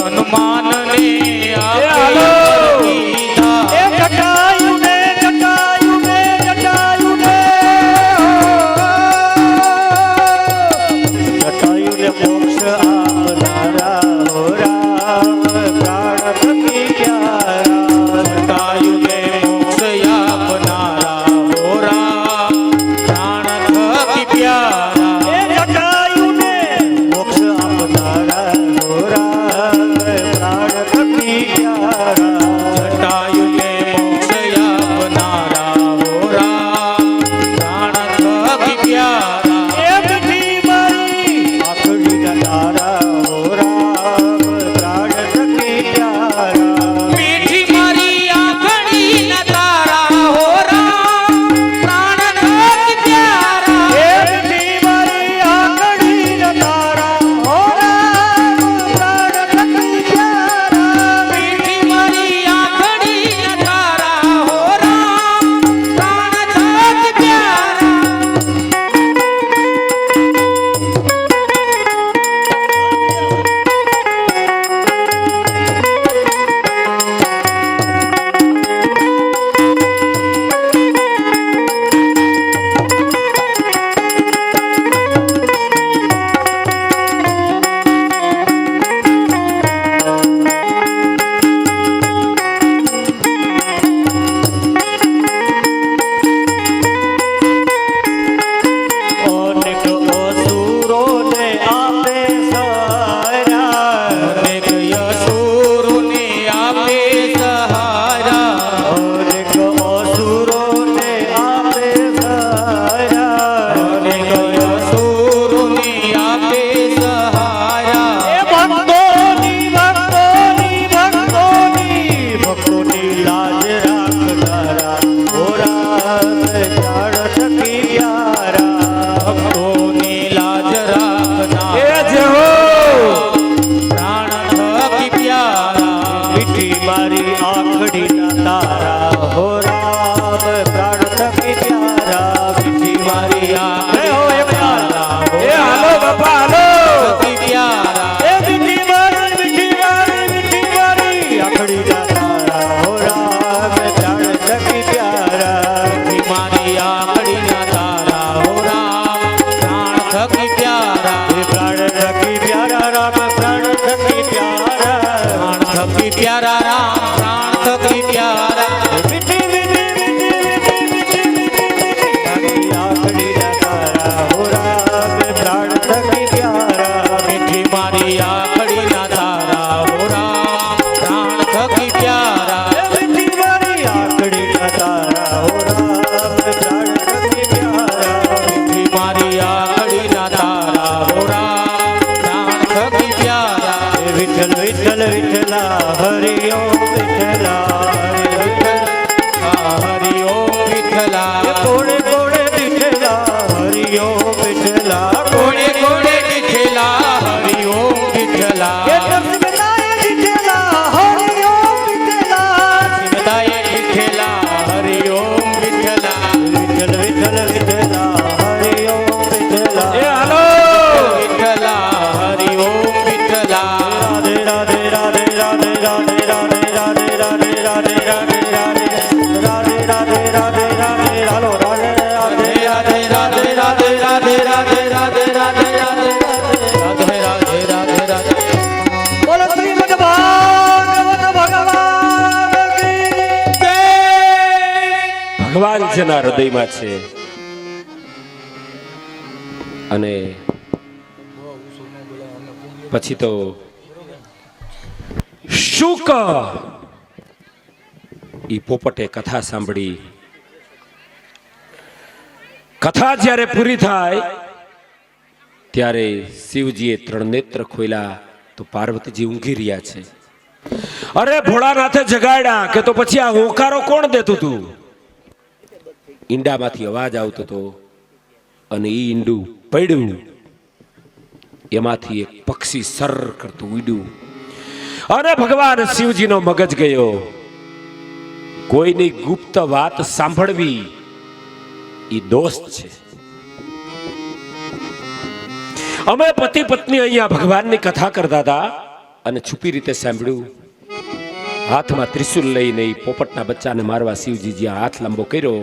હનુમાનને આપે હાલો. વર દીધા. એ જટાયુ ને જટાયુ ને જટાયુ ને જટાયુ ને મોક્ષ આપનારા હો રામ પ્રાણ થકી પ્યારા જટાયુને મોક્ષ આપનારા હો રામ પ્રાણ થકી પ્યારા. એ જટાયુ ને મોક્ષ આપનારા હો રામ પ્રાણ થકી પ્યારા જટાયુને મોક્ષ આપનારા હો રામ પ્રાણ થકી પ્યારા. એ મીઠી મારી આખડી ના તારા હો રામ પ્રાણ થકી પ્યારા મીઠી મારી આંખડી ન તારા હો રામ પ્રાણ થકી પ્યારા. એ મીઠી મારી આંગળી ના તારા હો રામ પ્રાણ થકી પ્યારા મીઠી મારી આંખડી ન તારા હો રામ પ્રાણ થકી પ્યારા. અનેક અસુરોને આપે સહારા અનેક યસુરોને આપે સહારા. અનેક અસુરોને આપે સહારા અનેક યસુરોને આપે સહારા. એ ભક્તોની ભક્તોની લાજ રાખનારા હો રામ પ્રાણ થકી પ્યારા ભક્તોની લાજ એ રાખનાર જે હો પ્રાણ થકી પ્યારા. મીઠી મારી આંખડી ના તારા હો રામ પ્રાણ થકી પ્યારા મીઠી મારી આંખડી હો એ પ્યારા એ હાલો બાપા હાલો. થકી પ્યારા. એ મીઠી મારી આંખડી ના તારા હો રામ પ્રાણ થકી પ્યારા મીઠી મારી આંખડી ના તારા હો રામ પ્રાણ થકી પ્યારા. એ પ્રાણ થકી પ્યારા રામ પ્રાણ થકી પ્યારા પ્રાણ થકી પ્યારા રામ પ્રાણ થકી પ્યારા. મીઠી મારી આંખડી ના તારા હો રામ પ્રાણ થકી પ્યારા મીઠી મારી આંખડી ના તારા હો રામ પ્રાણ થકી પ્યારા. મીઠી મારી આંખડી ના તારા હો રામ પ્રાણ થકી પ્યારા મીઠી મારી આંખડી ના તારા હો રામ પ્રાણ થકી પ્યારા. વિઠ્ઠલ વિઠ્ઠલ વિઠ્ઠલા હરિ ઓમ વિઠ્ઠલા હરિ ઓમ વિઠ્ઠલા. કોણે કોણે વિઠ્ઠલા હરિ ઓમ વિઠ્ઠલા કોણે કોણે વિઠ્ઠલા હરિ ઓમ વિઠ્ઠલા. નરસિંહદાય વિઠ્ઠલા હરિ ઓમ વિઠ્ઠલા સિમતાએ વિઠ્ઠલા હરિ ઓમ વિઠ્ઠલા. વિઠ્ઠલ વિઠ્ઠલ વિઠ્ઠલા હરિ ઓમ વિઠ્ઠલા એ હાલો. વિઠ્ઠલા હરિ ઓમ વિઠ્ઠલા. રાધે રાધે રાધે રાધે રાધે રાધે રાધે રાધે રાધે રાધે રાધે રાધે રાધે રાધે રાધે હાલો રાધે રાધે રાધે રાધે રાધે રાધે રાધે રાધે રાધે રાધે રાધે રાધે રાધે રાધે. બોલો શ્રીમદ ભાગવત ભગવાન કી જય. ભગવાન જેના હૃદયમાં છે અને પછી તો શુક ઈ પોપટે કથા સાંભળી. કથા જ્યારે પૂરી થાય ત્યારે શિવજીએ ત્રણ નેત્ર ખોલ્યા તો પાર્વતીજી ઊંઘી રહ્યા છે. અરે ભોળાનાથે જગાડ્યા કે તો પછી આ હોંકારો કોણ દેતું તું? ઈંડામાંથી અવાજ આવતો હતો અને ઈ ઈંડું પડ્યું, એમાંથી એક પક્ષી સર કરતું ઉડ્યું અને ભગવાન શિવજીનો મગજ ગયો. કોઈની ગુપ્ત વાત સાંભળવી ઈ દોષ છે અમે પતિ પત્ની અહીંયા ભગવાનની કથા કરતા હતા અને છુપી રીતે સાંભળ્યું, હાથમાં ત્રિશુલ લઈને ઈ પોપટના બચ્ચાને મારવા શિવજી જ્યાં હાથ લાંબો કર્યો,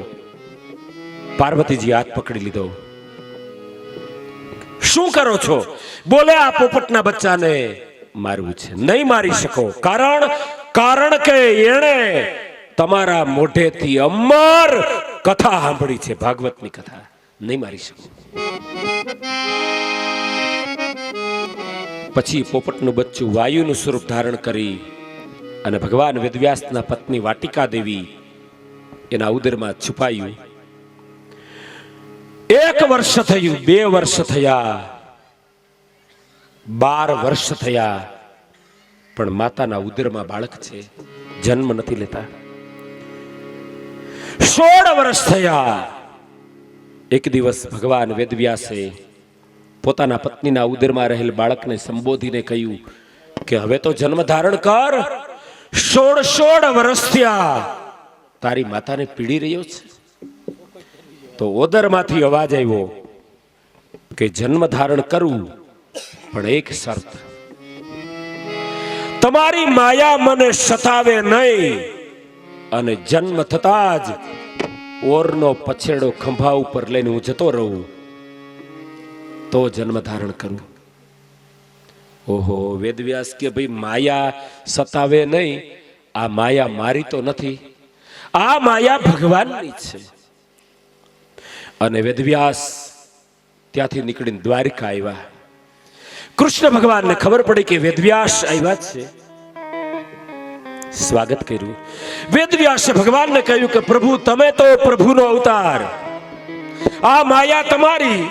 પાર્વતીજી હાથ પકડી લીધો. શું કરો છો? બોલે આ પોપટના બચ્ચાને મારવું છે. નહીં મારી શકો. કારણ કે એણે તમારા મોઢેથી અમર કથા સાંભળી છે, ભાગવતની કથા. નહીં મારી શકો. પછી પોપટનું બચ્ચું વાયુનું સ્વરૂપ ધારણ કરી અને ભગવાન વેદવ્યાસના પત્ની વાટિકા દેવી એના ઉદરમાં છુપાયું. 1 વર્ષ થયું, 2 વર્ષ થયા, 12 વર્ષ થયા, પણ માતાના ઉદરમાં બાળક છે, જન્મ નથી લેતા. 16 વર્ષ થયા. એક દિવસ ભગવાન વેદવ્યાસે પોતાના પત્નીના ઉદરમાં રહેલ બાળકને સંબોધીને કહ્યું કે હવે તો જન્મ ધારણ કર. 16 વર્ષ થયા, તારી માતાને પીડી રહ્યો છે. તો ઓદરમાંથી અવાજ આવ્યો કે જન્મ ધારણ કરવું, પણ એક શરત, તમારી માયા મને સતાવે નહીં અને જન્મ થતા જ ઓરનો પછેડો ખંભા ઉપર લઈને હું જતો રહું તો જન્મ ધારણ કરું. ઓહો, વેદવ્યાસ કે ભાઈ માયા સતાવે નહીં, આ માયા મારી તો નથી, આ માયા ભગવાનની છે. અને વેદવ્યાસ ત્યાંથી નીકળીને દ્વારિકા આવ્યા. કૃષ્ણ ભગવાનને ખબર પડી કે વેદવ્યાસ આવ્યા છે. સ્વાગત કર્યું. વેદવ્યાસે ભગવાનને કહ્યું કે પ્રભુ, તમે તો પ્રભુનો અવતાર, આ માયા તમારી.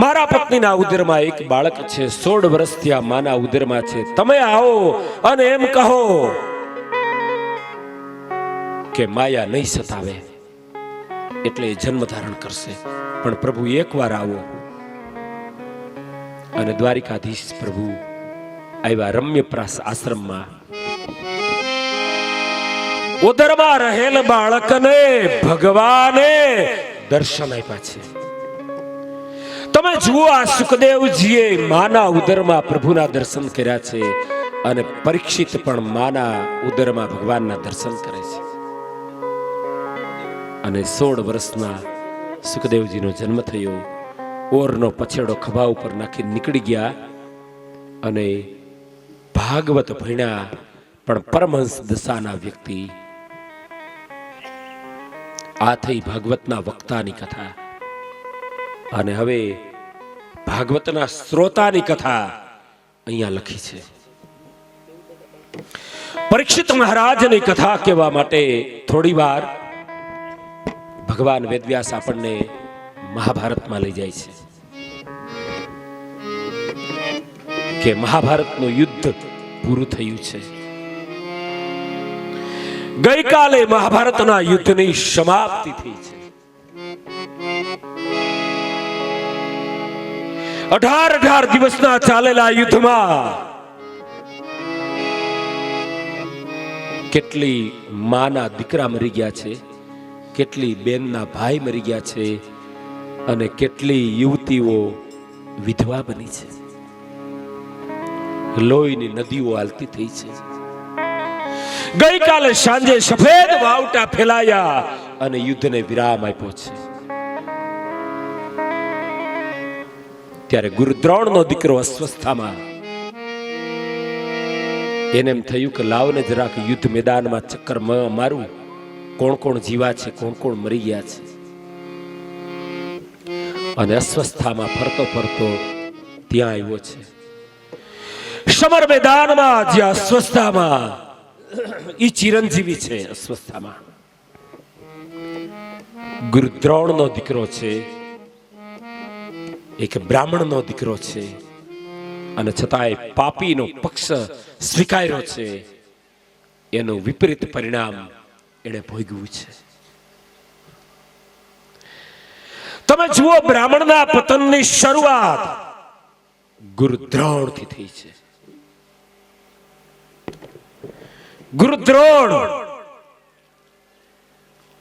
મારા પત્નીના ઉદરમાં એક બાળક છે, 16 વર્ષથી આ માના ઉદરમાં છે. તમે આવો અને એમ કહો કે માયા નહીં સતાવે એટલે જન્મ ધારણ કરશે. પણ પ્રભુ એકવાર આવો. અને દ્વારિકાધીશ પ્રભુ આવ્યા રમ્યપ્રાસ આશ્રમમાં. ઉદરમાં રહેલ બાળકને ભગવાને દર્શન આપ્યા છે. તમે જુઓ, આ સુખદેવજીએ માના ઉદરમાં પ્રભુના દર્શન કર્યા છે અને પરીક્ષિત પણ માના ઉદરમાં ભગવાનના દર્શન કરે છે. અને 16 વર્ષના સુખદેવજીનો જન્મ થયો. ઓરનો પછેડો ખભા ઉપર નાખી નીકળી ગયા અને ભાગવત ભણ્યા, પણ પરમહંસ દશાના વ્યક્તિ. આ થઈ ભાગવતના વક્તાની કથા. અને હવે ભાગવતના શ્રોતાની કથા અહીંયા લખી છે. પરીક્ષિત મહારાજની કથા કહેવા માટે થોડી વાર ભગવાન વેદવ્યાસ આપણને મહાભારતમાં લઈ જાય છે કે મહાભારતનું યુદ્ધ પૂરું થયું છે. ગઈકાલે મહાભારતના યુદ્ધની સમાપ્તિ થઈ છે. 18 દિવસના ચાલેલા યુદ્ધમાં કેટલી માના દીકરા મરી ગયા છે, કેટલી બેનના ભાઈ મરી ગયા છે અને કેટલી યુવતીઓ વિધવા બની છે. લોહીની નદીઓ હાલતી થઈ છે. ગઈકાલે સાંજે સફેદ વાવટા ફેલાયા અને યુદ્ધને વિરામ આપ્યો છે. ત્યારે ગુરુ દ્રોણનો દીકરો અસ્વસ્થામાં, એને એમ થયું કે લાવને જરાક યુદ્ધ મેદાનમાં ચક્કર મારું, કોણ કોણ જીવા છે, કોણ કોણ મરી ગયા છે. અને અસ્વસ્થામાં ફરતો ફરતો ત્યાં આવ્યો છે. સમર મેદાનમાં જ્યાં અસ્વસ્થામાં ઈ ચિરંજીવી છે. અસ્વસ્થામાં ગુરુ દ્રોણનો દીકરો છે, એક બ્રાહ્મણનો દીકરો છે, અને છતાંય પાપીનો પક્ષ સ્વીકાર્યો છે. એનું વિપરીત પરિણામ એને ભોગવ્યું છે. તમે જુઓ, બ્રાહ્મણના પતનની શરૂઆત ગુરુ દ્રોણથી થઈ છે. ગુરુ દ્રોણ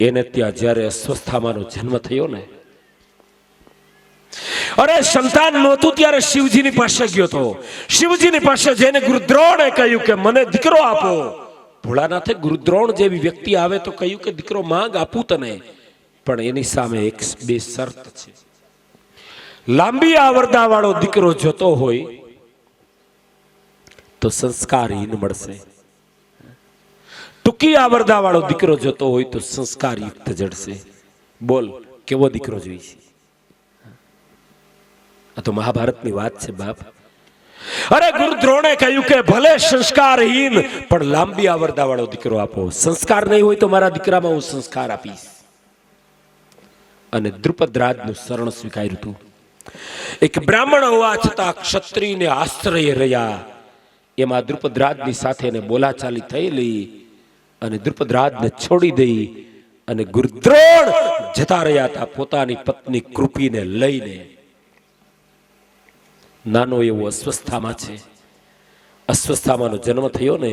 એને ત્યાં જ્યારે અસ્વસ્થામાંનો જન્મ થયો ને, અરે સંતાન નહોતું ત્યારે શિવજીની પાસે ગયો તો. શિવજીની પાસે જઈને ગુરુદ્રોણે કહ્યું કે મને દીકરો આપો. ભોળાનાથે ગુરુદ્રોણ જેવી વ્યક્તિ આવે તો કહ્યું કે દીકરો માંગ આપું તને, પણ એની સામે એક બે શરત છે. લાંબી આવરદા વાળો દીકરો જોતો હોય તો સંસ્કારહીન મળશે, ટૂંકી આવરદા વાળો દીકરો જોતો હોય તો સંસ્કારયુક્ત જડશે. બોલ કેવો દીકરો જોઈએ? આ તો મહાભારતની વાત છે બાપ. અરે ગુરુદ્રોણે કહ્યું કે ભલે સંસ્કારહીન પણ લાંબી આવરદા વાળો દીકરો આપો. સંસ્કાર નહીં હોય તો મારા દીકરામાં હું સંસ્કાર આપીશ. અને દ્રુપદરાજનું શરણ સ્વીકાર્યું હતું. એક બ્રાહ્મણ હોવા છતાં ક્ષત્રિયને આશ્રય રહ્યા. એમાં દ્રુપદરાજની સાથે એને બોલાચાલી થયેલી અને દ્રુપદરાજને છોડી દઈ અને ગુરુદ્રોણ જતા રહ્યા હતા પોતાની પત્ની કૃપીને લઈને. નાનો એવો અસ્વસ્થામાં છે. અસ્વસ્થામાંનો જન્મ થયો ને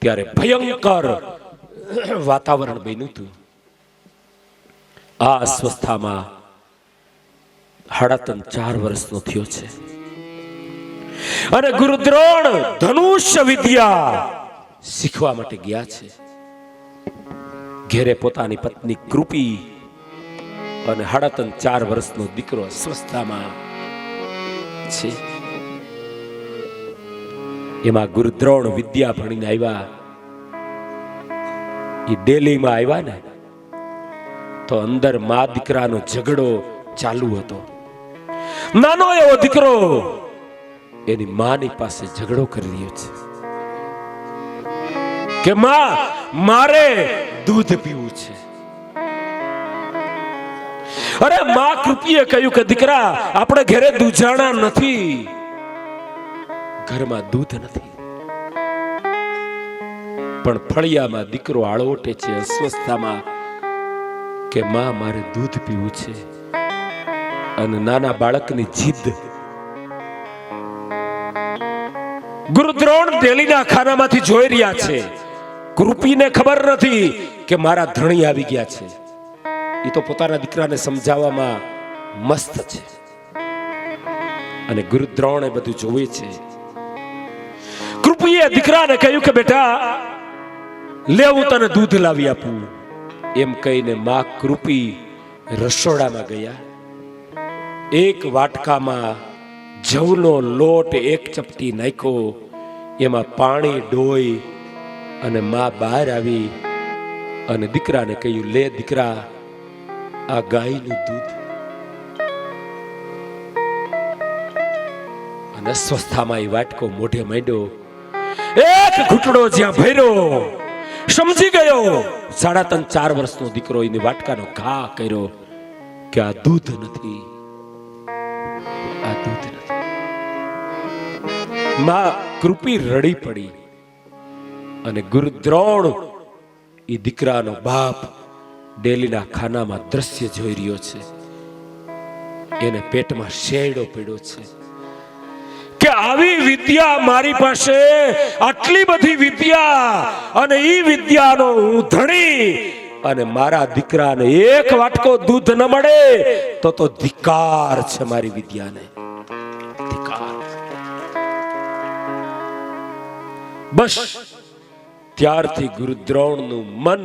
ત્યારે ભયંકર વાતાવરણ બન્યું હતું. આ અસ્વસ્થામાં 4.5 વર્ષનો થયો છે અને ગુરુદ્રોણ ધનુષ્ય વિદ્યા શીખવા માટે ગયા છે. ઘેરે પોતાની પત્ની કૃપી અને 4.5 વર્ષનો દીકરો અસ્વસ્થામાં છે. એમાં ગુરુદ્રોણ વિદ્યા ભણીને આવ્યા. એ દિલ્હીમાં આવ્યા ને તો અંદર મા દીકરાનો ઝઘડો ચાલુ હતો. નાનો એવો દીકરો એની માની પાસે ઝઘડો કરી રહ્યો છે કે માં મારે દૂધ પીવું છે. અરે માં કૃપીએ કહ્યું કે દીકરા આપણે ઘરે દૂધાણા નથી, ઘરમાં દૂધ નથી. પણ ફળિયામાં દીકરો આળોટે છે અસ્વસ્થામાં કે માં મારે દૂધ પીવું છે. અને નાના બાળકની જીદ. ગુરુદ્રોણ દિલ્હીના ખાનામાંથી જોઈ રહ્યા છે. કૃપીને ખબર નથી કે મારા ધણી આવી ગયા છે. એ તો પોતાના દીકરાને સમજાવવામાં મસ્ત છે અને ગુરુદ્રોણે બધું જોવે છે. કૃપીએ દીકરાને કહ્યું કે બેટા લે હું તને દૂધ લાવી આપું. એમ કહીને માં કૃપી રસોડામાં ગયા. એક વાટકામાં જવનો લોટ 1 ચપટી નાખ્યો. એમાં પાણી ડોઈ અને માં બહાર આવી અને દીકરાને કહ્યું લે દીકરા આ ગાયનું દૂધ. અને અસ્વસ્થામાં એ વાટકો મોઢે માંડ્યો. એક ઘૂંટડો જ્યાં ભર્યો સમજી ગયો 3.5-4 વર્ષનો દીકરો. એની વાટકાનો ઘા કર્યો કે આ દૂધ નથી, આ દૂધ નથી. માં કૃપી રડી પડી અને ગુરુદ્રોણ એ દીકરાનો બાપ દિલ્હીના ખાનામાં દ્રશ્ય જોઈ રહ્યો છે. એને પેટમાં શેડો પડ્યો છે કે આવી વિદ્યા મારી પાસે, આટલી બધી વિદ્યા અને ઈ વિદ્યાનો હું ધણી અને મારા દીકરાને એક વાટકો દૂધ ન મળે તો ધિકાર છે મારી વિદ્યાને. ધિકાર. બસ ત્યારથી ગુરુદ્રોણનું મન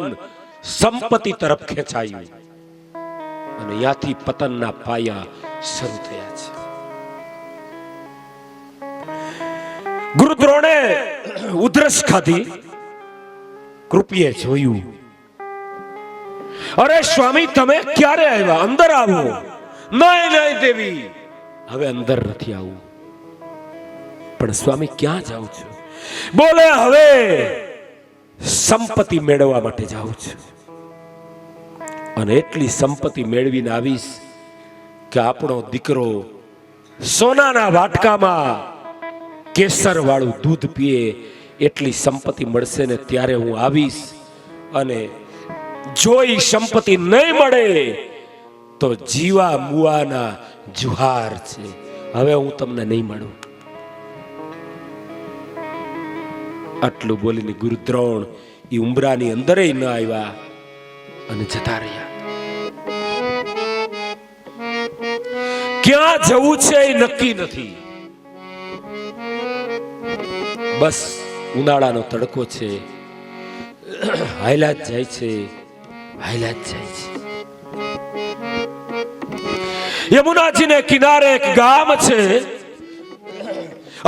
સંપત્તિ તરફ ખેંચાયું અને ત્યાંથી પતનના પાયા શરૂ થયા છે. ગુરુદ્રોણે ઉધરસ ખાધી. કૃપીએ જોયું. અરે સ્વામી તમે ક્યારે આવ્યા? અંદર આવો. નહીં નહીં દેવી હવે અંદર નથી આવું. પણ સ્વામી ક્યાં જાઉં છું? બોલે હવે સંપત્તિ મેળવવા માટે જાઉં છું અને એટલી સંપત્તિ મેળવીને આવીશ કે આપણો દીકરો સોનાના વાટકામાં કેસર વાળું દૂધ પીએ એટલી સંપત્તિ મળશે ને ત્યારે હું આવીશ. અને જો એ સંપત્તિ નહીં મળે તો જીવા મુવાના જુહાર છે. હવે હું તમને નહીં મળું. આટલું બોલીને ગુરુદ્રોણ એ ઉંબરાની અંદર ન આવ્યા અને જતા રહ્યા. ક્યાં જવું છે એ નક્કી નથી. બસ ઉનાળાનો તડકો છે, હાયલા જ જાય છે, હાયલા જ જાય છે. યમુનાજીને કિનારે એક ગામ છે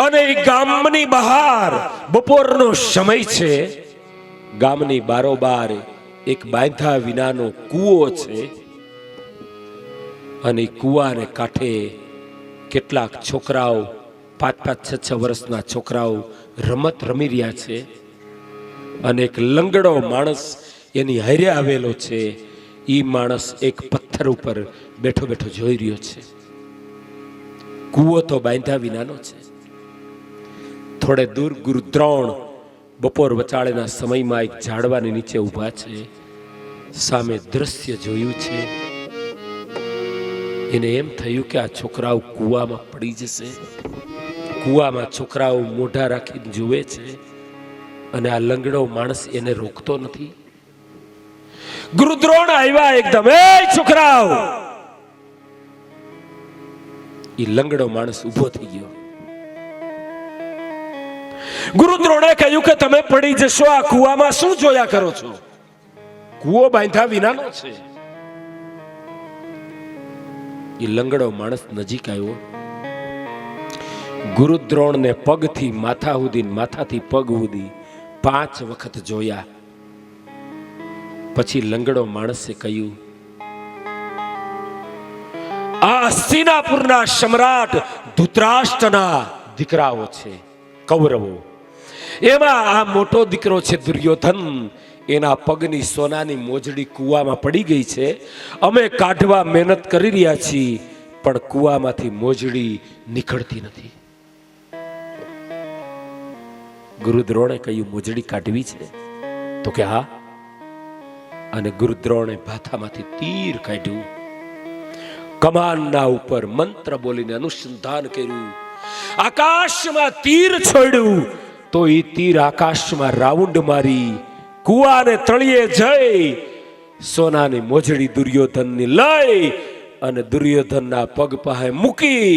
અને એ ગામની બહાર બપોરનો સમય છે. ગામની બારોબાર એક બાંધા વિનાનો કૂવો છે અને કૂવાને કાંઠે કેટલાક છોકરાઓ 5-5, 6-6 વર્ષના છોકરાઓ રમત રમી રહ્યા છે અને એક લંગડો માણસ એની હારે આવેલો છે. એ માણસ એક પથ્થર ઉપર બેઠો બેઠો જોઈ રહ્યો છે. કૂવો તો બાંધા વિનાનો છે. થોડે દૂર ગુરુદ્રોણ બપોર વચાળેના સમયમાં એક ઝાડવાની નીચે ઊભા છે. સામે દ્રશ્ય જોયું છે. એને એમ થયું કે આ છોકરાઓ કૂવામાં પડી જશે. કૂવામાં છોકરાઓ મોઢા રાખીને જુએ છે અને આ લંગડો માણસ એને રોકતો નથી. ગુરુદ્રોણ આવ્યા એકદમ, એ છોકરાઓ! એ લંગડો માણસ ઊભો થઈ ગયો. ગુરુદ્રોણે કહ્યું કે તમે પડી જશો, આ કૂવામાં શું જોયા કરો છો? કૂવો બાંધા વિનાનો છે. એ લંગડો માણસ નજીક આવ્યો. ગુરુદ્રોણને પગથી માથા સુધી, માથાથી પગ સુધી 5 વખત જોયા. પછી લંગડો માણસે કહ્યું, આ હસ્તિનાપુરના સમ્રાટ ધૃતરાષ્ટ્રના દીકરાઓ છે, કૌરવો. એમાં આ મોટો દીકરો છે દુર્યોધન. એના પગની સોનાની મોજડી કૂવામાં પડી ગઈ છે. અમે કાઢવા મહેનત કરી રહ્યા છીએ, પણ કૂવામાંથી મોજડી નીકળતી નથી. ગુરુદ્રોણે કહ્યું, મોજડી કાઢવી છે? તો કે હા. અને ગુરુદ્રોણે ભાથામાંથી તીર કાઢ્યું. કમાનના ઉપર મંત્ર બોલીને અનુસંધાન કર્યું. આકાશમાં તીર છોડ્યું તો એ તીર આકાશમાં રાઉન્ડ મારી કૂવાને તળિયે જઈ સોનાની મોજડી દુર્યોધનની લઈ અને દુર્યોધનના પગ પાસે મૂકી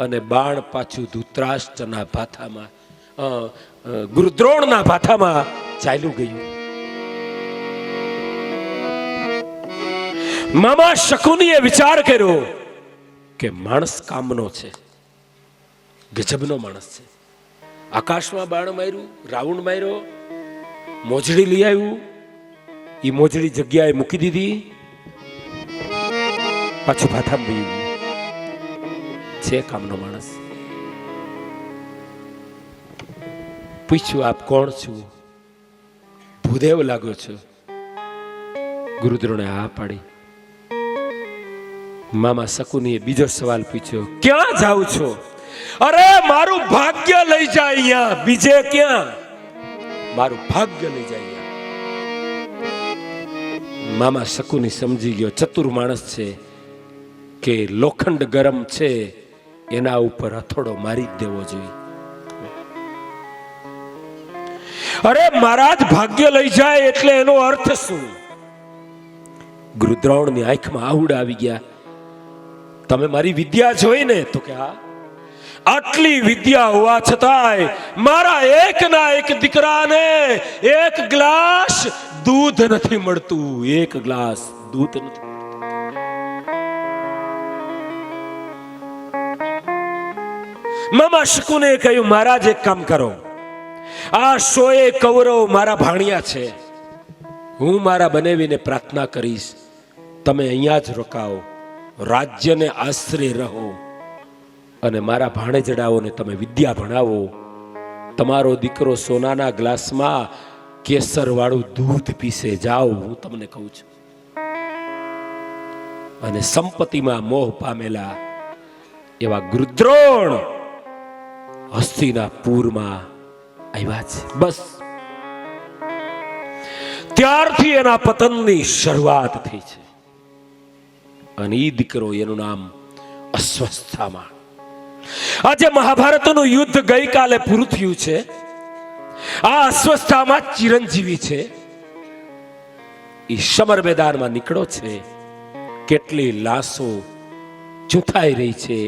અને બાણ પાછું ધૃતરાષ્ટ્રના ભાથામાં, ગુરુદ્રોણના ભાથામાં ચાલ્યું ગયું. મામા શકુનીએ વિચાર કર્યો કે માણસ કામનો છે, ગજબનો માણસ છે. આકાશમાં બાણ માર્યું, રાઉન્ડ માર્યો, મોજડી લઈ આવ્યું, એ મોજડી જગ્યાએ મૂકી દીધી, પાછું ભાથામાં વહી ગયું. છે કામનો માણસ. પૂછ્યું, આપ કોણ છો? ભૂદેવ લાગો છો. ગુરુદ્રોણે હા પાડી. મામા શકુનીએ બીજો સવાલ પૂછ્યો, ક્યાં જાવ છો? અરે મારું ભાગ્ય લઈ જાય અહીંયા, બીજે ક્યાં? મારું ભાગ્ય લઈ જાય અહીંયા. મામા શકુની સમજી ગયો, ચતુર માણસ છે કે લોખંડ ગરમ છે, એના ઉપર હથોડો મારી જ દેવો જોઈએ. અરે મારા જ ભાગ્ય લઈ જાય એટલે એનો અર્થ શું? ગુરુદ્રોણની આંખમાં આહુડા આવી ગયા. તમે મારી વિદ્યા જોઈ ને? તો કે હા. આટલી વિદ્યા હોવા છતાંય મારા એકના એક દીકરાને 1 ગ્લાસ દૂધ નથી મળતું. 1 ગ્લાસ દૂધ નથી. મામા શકુને કહ્યું, મહારાજ એક કામ કરો, આ 100 કૌરવ મારા ભાણિયા છે, હું મારા બનેવીને પ્રાર્થના કરીશ, તમે અહીંયા જ રોકાઓ, રાજ્યને આશરે રહો અને મારા ભાણેજડાઓને તમે વિદ્યા ભણાવો. તમારો દીકરો સોનાના ગ્લાસમાં કેસર વાળું દૂધ પીસે. જાઓ, હું તમને કહું છું. અને સંપત્તિમાં મોહ પામેલા એવા ગુરુદ્રોણ હસ્તિનાપુરમાં આવ્યા છે. બસ ત્યારથી એના પતનની શરૂઆત થઈ છે. અને એ દીકરો, એનું નામ અશ્વસ્થામા. આજે મહાભારતનું યુદ્ધ ગઈકાલે પૂરું થયું છે. આ અશ્વસ્થામા ચિરંજીવી છે. એ સમર મેદાનમાં નીકળો છે. કેટલી લાશો ચૂથાઈ રહી છે,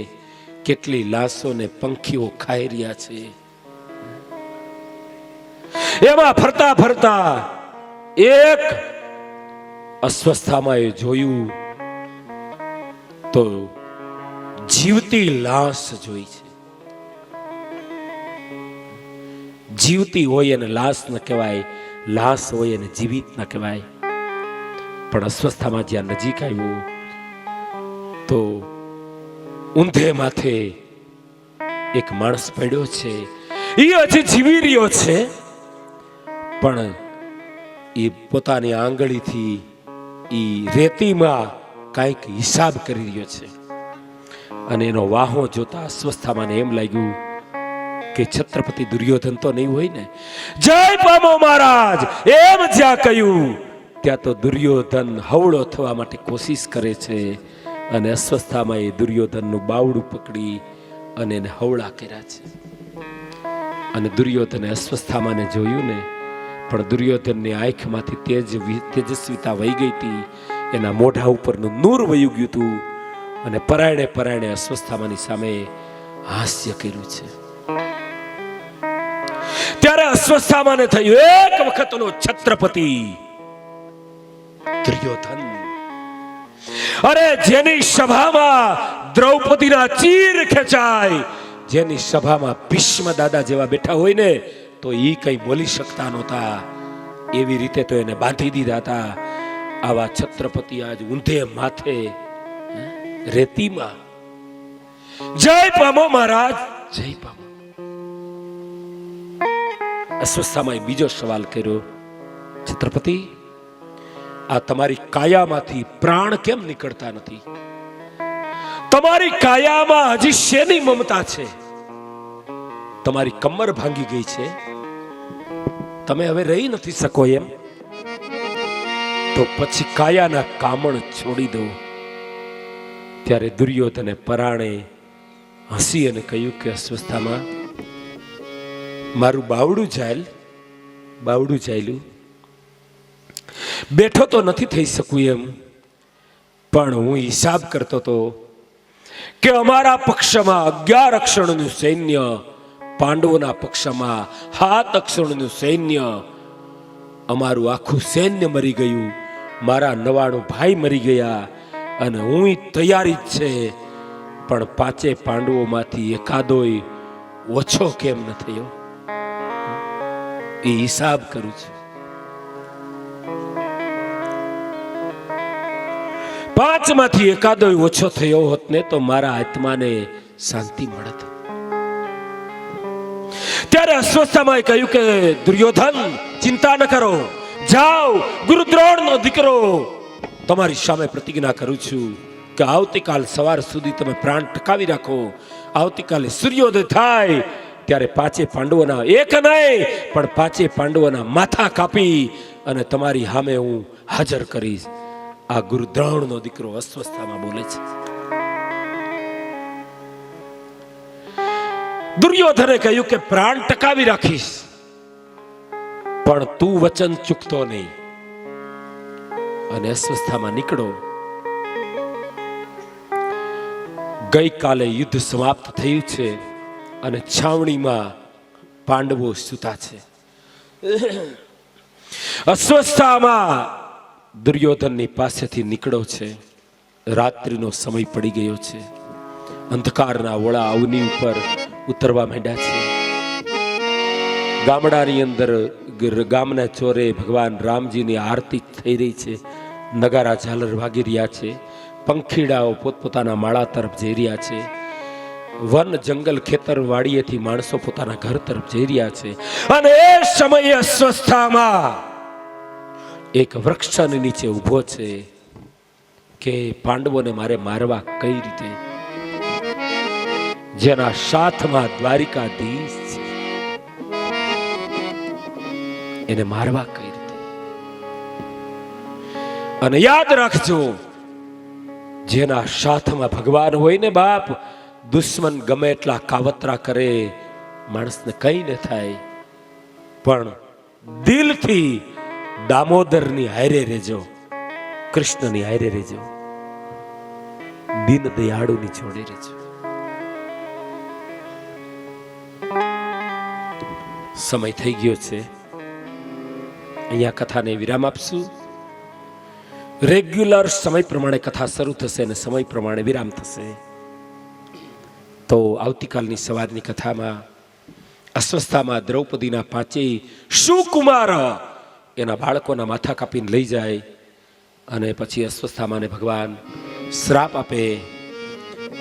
કેટલી લાશોને પંખીઓ ખાઈ રહ્યા છે. એમાં ફરતા ફરતા એક અસ્વસ્થામાં એ જોયું તો જીવતી લાશ જોઈ છે. જીવતી હોય એને લાશ ન કહેવાય, લાશ હોય એને જીવિત ન કહેવાય. પણ અસ્વસ્થામાં જ્યાં નજીક આવ્યું તો ઊંધે માથે એક માણસ પડ્યો છે. એ હજી જીવી રહ્યો છે, પણ એ પોતાની આંગળીથી એ રેતીમાં કાંઈક હિસાબ કરી રહ્યો છે. અને એનો વાહો જોતા અસ્વસ્થામાં એમ લાગ્યું કે છત્રપતિ દુર્યોધન તો નહીં હોય ને. જય પામો મહારાજ એમ જ્યાં કહ્યું ત્યાં તો દુર્યોધન હવળો થવા માટે કોશિશ કરે છે. અને અસ્વસ્થામાં એ દુર્યોધનનું બાવડું પકડી અને એને હવળા કર્યા છે. અને દુર્યોધને અસ્વસ્થામાને જોયું ને, પણ દુર્યોધનની આંખમાંથી તેજસ્વીતા વહી ગઈ હતી. એના મોઢા ઉપરનું નૂર વયું ગયું હતું અને પરાયણે પરાયણે અસ્વસ્થામાની સામે હાસ્ય કર્યું છે. ત્યારે અસ્વસ્થામાને થયું એક વખતનો છત્રપતિ દુર્યોધન, અરે જેની સભામાં દ્રૌપદીના ચીર ખેંચાય, જેની સભામાં ભીષ્મ દાદા જેવા બેઠા હોય ને તો ઈ કઈ બોલી શકતા નહોતા, એવી રીતે તો એને બાંધી દીધા હતા. આવા છત્રપતિ આજ ઊંધે માથે રેતીમાં. જય પામો મહારાજ, જય પામો. અસ્વસ્થામાં બીજો સવાલ કર્યો, છત્રપતિ આ તમારી કાયામાંથી પ્રાણ કેમ નીકળતા નથી? તમારી કાયામાં હજી શેની મમતા છે? તમારી કમર ભાંગી ગઈ છે, તમે હવે રહી નથી શકો એમ? તો પછી કાયાના કામણ છોડી દો. ત્યારે દુર્યોધને પરાણે હસી અને કહ્યું કે અસ્વસ્થામાં મારું બાવડું ચાલ્યું, બેઠો તો નથી થઈ શકું એમ, પણ હું હિસાબ કરતો હતો કે અમારા પક્ષમાં 11 અક્ષરનું સૈન્ય, પાંડવોના પક્ષમાં 7 અક્ષરનું સૈન્ય, અમારું આખું સૈન્ય મરી ગયું, મારા 99 ભાઈ મરી ગયા અને હું તૈયારી જ છે, પણ 5 પાંડવોમાંથી એકાદોય ઓછો કેમ ન થયો? એ હિસાબ કરું છું. 5 માંથી એકાદોય ઓછો થયો હોત ને તો મારા આત્માને શાંતિ મળત. ત્યારે અસ્વસ્થામાં કહ્યું કે દુર્યોધન ચિંતા ન કરો, જાઓ, ગુરુદ્રોણનો દીકરો તમારી સામે પ્રતિજ્ઞા કરું છું કે આવતીકાલ સવાર સુધી તમે પ્રાણ ટકાવી રાખો. આવતીકાલે સૂર્યોદય થાય ત્યારે 5 પાંડવોના, એક નહીં પણ 5 પાંડવોના માથા કાપી અને તમારી સામે હું હાજર કરીશ. આ ગુરુદ્રોણનો દીકરો અસ્વસ્થામાં બોલે છે. દુર્યોધને કહ્યું કે પ્રાણ ટકાવી રાખીશ, પણ તું વચન ચૂકતો નહીં. અને અસ્વસ્થામાં નીકળો. ગઈકાલે યુદ્ધ સમાપ્ત થયું છે અને છાવણીમાં પાંડવો સૂતા છે. અસ્વસ્થામાં દુર્યોધનની પાસેથી નીકળો છે. રાત્રિનો સમય પડી ગયો છે. અંધકારના વળા અવની ઉપર ઉતરવા માંડ્યા છે. ગામડાની અંદર ગામના ચોરે ભગવાન રામજીની આરતી થઈ રહી છે. નગારા ઝાલર વાગી રહ્યા છે. પંખીડાઓ પોતપોતાના માળા તરફ જઈ રહ્યા છે. વન જંગલ ખેતર વાડીએથી માણસો પોતાના ઘર તરફ જઈ રહ્યા છે. અને એ સમયે અસ્વસ્થામાં એક વૃક્ષની નીચે ઊભો છે કે પાંડવોને મારે મારવા કઈ રીતે? જેના સાથમાં દ્વારિકાધીશ છે, એને મારવા કઈ રીતે? અને યાદ રાખજો, જેના સાથમાં ભગવાન હોય ને બાપ, દુશ્મન ગમે એટલા કાવતરા કરે, માણસને કઈ ન થાય, પણ દિલથી દામોદરની હારે રહેજો, કૃષ્ણની હારે રહેજો. દીન દયાળુની જોડે રહેજો. સમય થઈ ગયો છે, અહીંયા કથાને વિરામ આપશું. રેગ્યુલર સમય પ્રમાણે કથા શરૂ થશે અને સમય પ્રમાણે વિરામ થશે. તો આવતીકાલની સવારની કથામાં અસ્વસ્થામાં દ્રૌપદીના પાંચેય સુકુમાર એના બાળકોના માથા કાપીને લઈ જાય અને પછી અસ્વસ્થામાને ભગવાન શ્રાપ આપે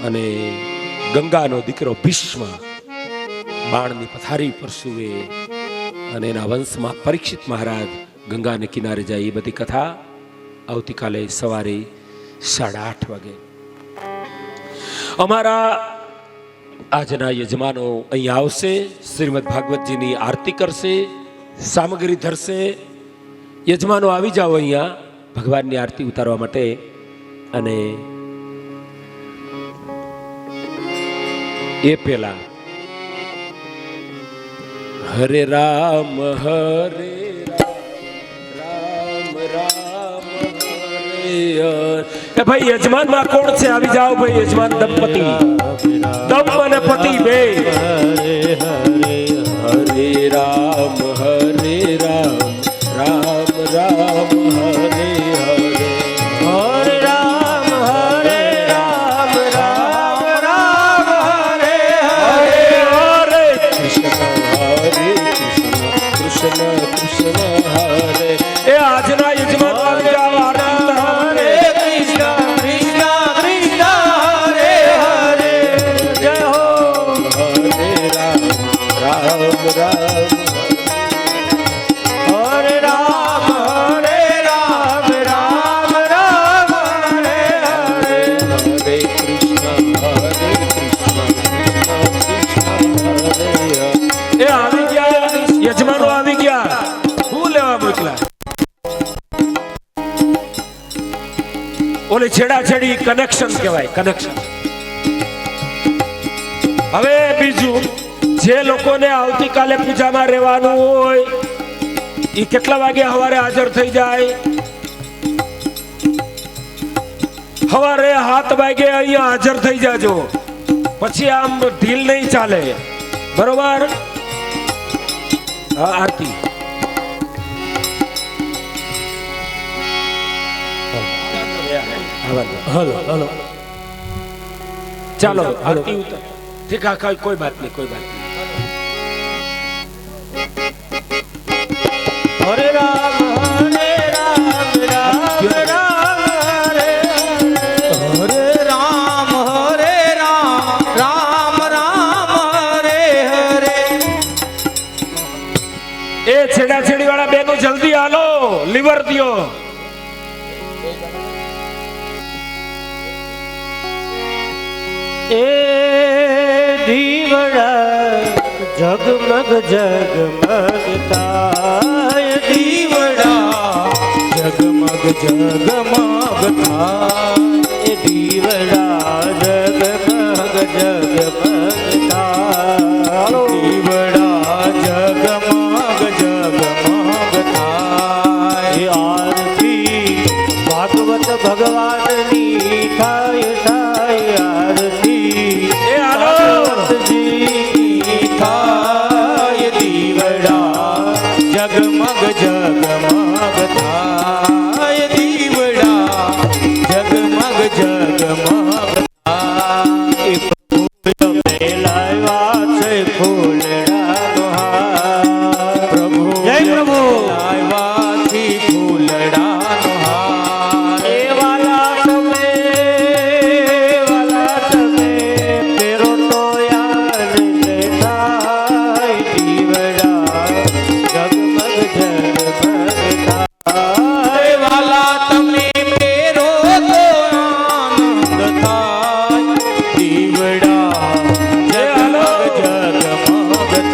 અને ગંગાનો દીકરો ભીષ્મ બાણની પથારી પર સૂવે અને એના વંશમાં પરીક્ષિત મહારાજ ગંગાને કિનારે જાય. એ બધી કથા આવતીકાલે સવારે 8:30 વાગે. અમારા આજના યજમાનો અહીંયા આવશે, શ્રીમદ ભાગવતજીની આરતી કરશે, સામગ્રી ધરશે. યજમાનો આવી જાઓ અહીંયા ભગવાનની આરતી ઉતારવા માટે. અને એ પેલા હરે રામ હરે રામ રામ હરે હરે. ભાઈ યજમાન માં કોણ છે? આવી જાઓ ભાઈ. યજમાન દંપતિ, દમ અને પતિ બે. હરે રામ હરે રામ રામ રામ હરે હરે. હરે રામ હરે રામ રામ રામ હરે હરે. હરે કૃષ્ણ કૃષ્ણ કૃષ્ણ હરે. એ આજના યજમાન આવી જાઓ. હરે કૃષ્ણ કૃષ્ણ કૃષ્ણ હરે હરે. જય હો. હરે રામ રામ રામ. હરે રામ હરે રામ રામ રામ હરે હરે. હરે કૃષ્ણ કૃષ્ણ હરે હરે. એ આવી ગયા, યજમાનો આવી ગયા. હું લેવા મોકલા. ઓલી છેડાછેડી કનેક્શન કહેવાય, કનેક્શન. હવે બીજું, જે લોકોને આવતીકાલે પૂજામાં રહેવાનું હોય એ કેટલા વાગે સવારે હાજર થઈ જાય? સવારે 7 વાગે અહીંયા હાજર થઈ જાજો. પછી આમ ઢીલ નહીં ચાલે, બરોબર? હા, આરતી. હલો હલો, ચાલો આરતી ઉતર. ઠીક, હા, કોઈ બાત નહીં, કોઈ બાત નહીં. હરે રામ હરે રામ રામ રામ હરે હરે. હરે રામ હરે રામ રામ રામ હરે હરે. એ છેડાછેડી વાળા બેનો જલ્દી હાલો, લીવર દિયો. એ દીવડા જગમગ જગમગ થાય. દીવડા જગમગ જગમગ થાય. એ દીવડા જગમગ જગમગ થાય. દીવડા જગમગ જગમગ થાય. આરતી ભાગવત ભગવાનની થાય થાય. આરતી એ હાલો. ભાગવતજી થાય. દીવડા જગમગ જગમગ થાય. દીવડા જગમગ જગમગ થાય. પ્રભુ લાવ્યા છે ફૂલડાનો હાર. પ્રભુ જય પ્રભુ લાવ્યાથી ફૂલડાનો હાર. એ વાલા તમે ફેરો તો યાર થાય. દીવડા જગમગ જગમગ થાય. વાલા તમે ફેરો તો આનંદ થાય. દીવડા જગમગ જગમગ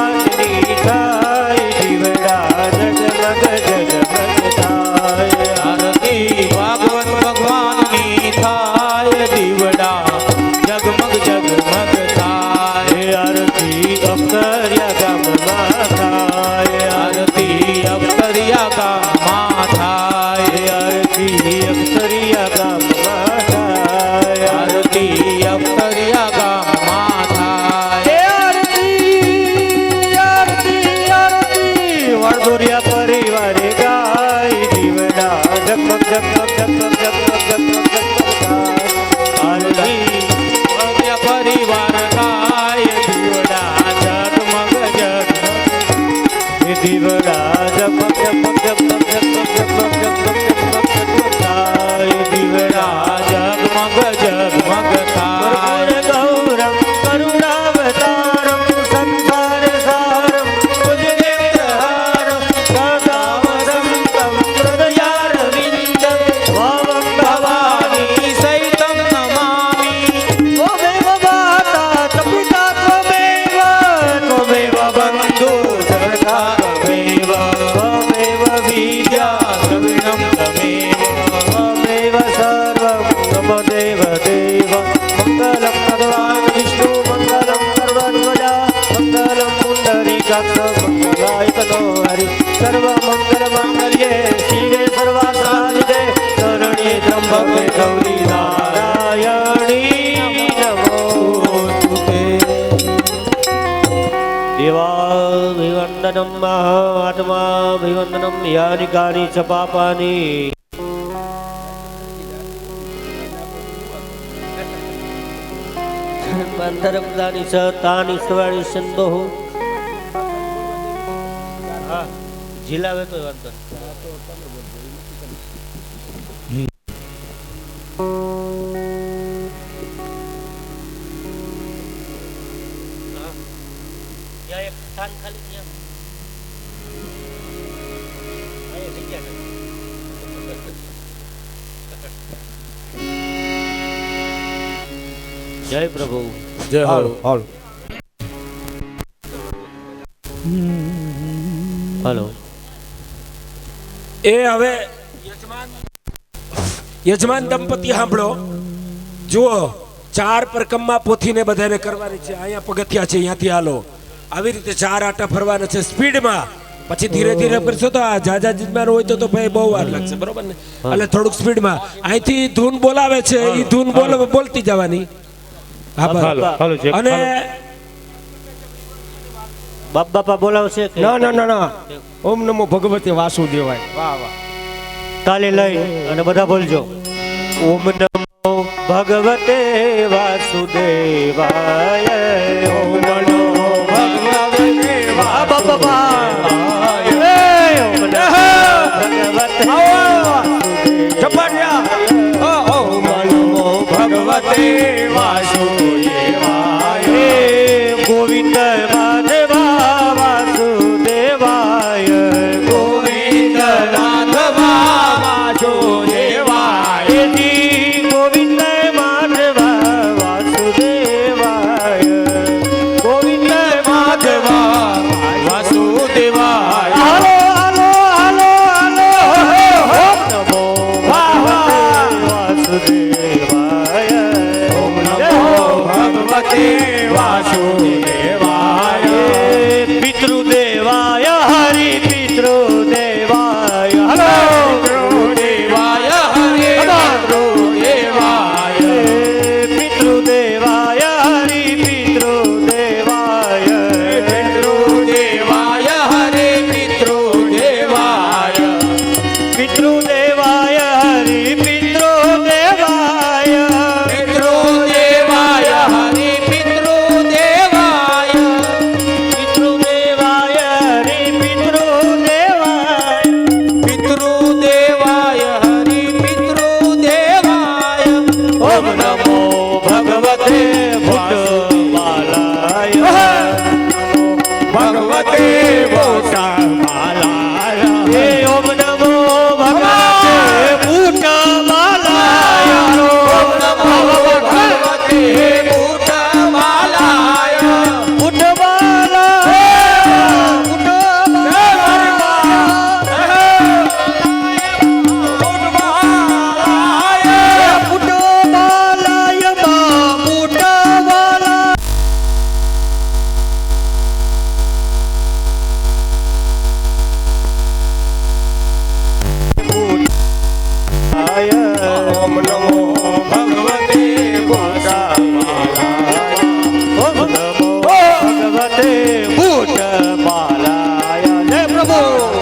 ભગવાનની થાય દીવડા જગમગ જગમગ થાય આરતી ભાગવત ભગવાનની થાય દીવડા જગમગ જગમગ થાય આરતી અક્ષરિયા ગામમાં થાય આરતી અક્ષરિયા ગામમાં થાય આરતી અક્ષરિયા ગામમાં થાય આરતી અક્ષરિયા ગામમાં થાય વડદોરિયા પરિવારે ગાય દીવડા જગમગ જગમગ જગમગ જગમગ જગમગ આરતી ભવ્ય પરિવાર ગાય દીવડા જગમગ જગમગ દીવડા જગમગ જગમગ જગમગ જગમગ જગમગ જગમગ જગમગ થાય દીવડા જગમગ જગમગ થાય ગૌરમ કરુણાવતારમ સંસાર સારમ ભુજગેન્દ્રહારમ સદાવસંતમ હૃદયારવિંદમ ભાવમ ભવાની સૈતમ નમામિ ત્વમેવ માતા પિતા ત્વમેવ બંધુ સખા ત્વમેવ ત્વમેવ વિદ્યા દ્રવિણમ તમેવ ત્વમેવ સર્વં નમો દેવ દેવ મંગલમ ભગવાન વિષ્ણુ મંગલમ સર્વધ્વજા મંગલમ પુંડરીકાક્ષ મંગલાય તનો હરિ સર્વ મંગલ માંગલ્યે શિવે સર્વાસાદે શરણ્યે ત્રંબકે ગૌરી નારાયણી નમોસ્તુતે દેવાભિવંદનમ મહાત્માભિવંદનમ યાની કાની ચ પાપાની બંધરપદાની ચ તાની સવાણી સંદો હા જિલ્લાવે તો વાંધો ત્યાં એક સ્થાન ખાલી ત્યાં અહીં જગ્યા નથી. જય પ્રભુ જય હાલ હાલ હલો એ હવે યજમાન દંપતી સાંભળો જુઓ 4 પરકમમાં પોથીને બધાને કરવાની છે અહીંયા પગથિયા છે અહીંયાથી હાલો આવી રીતે 4 આટા ફરવાના છે સ્પીડમાં પછી ધીરે ધીરે કરશો તો આ જાજા જીતમાન હોય તો ભાઈ બહુ વાર લાગશે બરોબર ને એટલે થોડુંક સ્પીડમાં અહીંથી ધૂન બોલાવે છે એ ધૂન બોલતી જવાની હા બરાબર. અને બાપ બાપા બોલાવશે કે ના ના ના ના ઓમ નમો ભગવતે વાસુદેવાય વાહ વાહ તાલી લઈ અને બધા બોલજો ઓમ નમો ભગવતે વાસુદેવાય ઓમ નમો ભગવતે વાસુદેવાય ઓમ નમો ભગવતે વાસુદેવાય ઓમ નમો ભગવતે વાસુદેવાય ગોવિંદ માધવા વાસુદેવાય ગોવિંદ રાધવા વાસુદેવાય ગોવિંદ માધવા વાસુદેવાય ગોવિંદ માધવા વાસુદેવાય હાલો હાલો હાલો હાલો નમો વાસુદેવાય ઓમ નમો ભગવતે વાસુદેવાય પિતૃદેવાય હરિ પિતૃદેવાય હલો પિતૃદેવાય હરે પિતૃદેવાય પિતૃદેવાય હરિ પિતૃદેવાય પિતૃદેવાય હરે પિતૃદેવાય પિતૃદેવાય હરિ પિતૃદેવાય પિતૃદેવાય હરે પિતૃદેવાય પિતૃદેવાય હરિ પિતૃદેવાય પિતૃદેવાય હરે પિતૃદેવાય ઓમ નમો ભગવતે ભૂતબાલાય ભગવતે ભૂષામાલાય હે ઓમ નમો ભગવતે ભૂતબાલાય ઓમ નમો ભગવતે ભૂષામાલાય ભૂતબાલાય ऊट बालाया जय प्रभु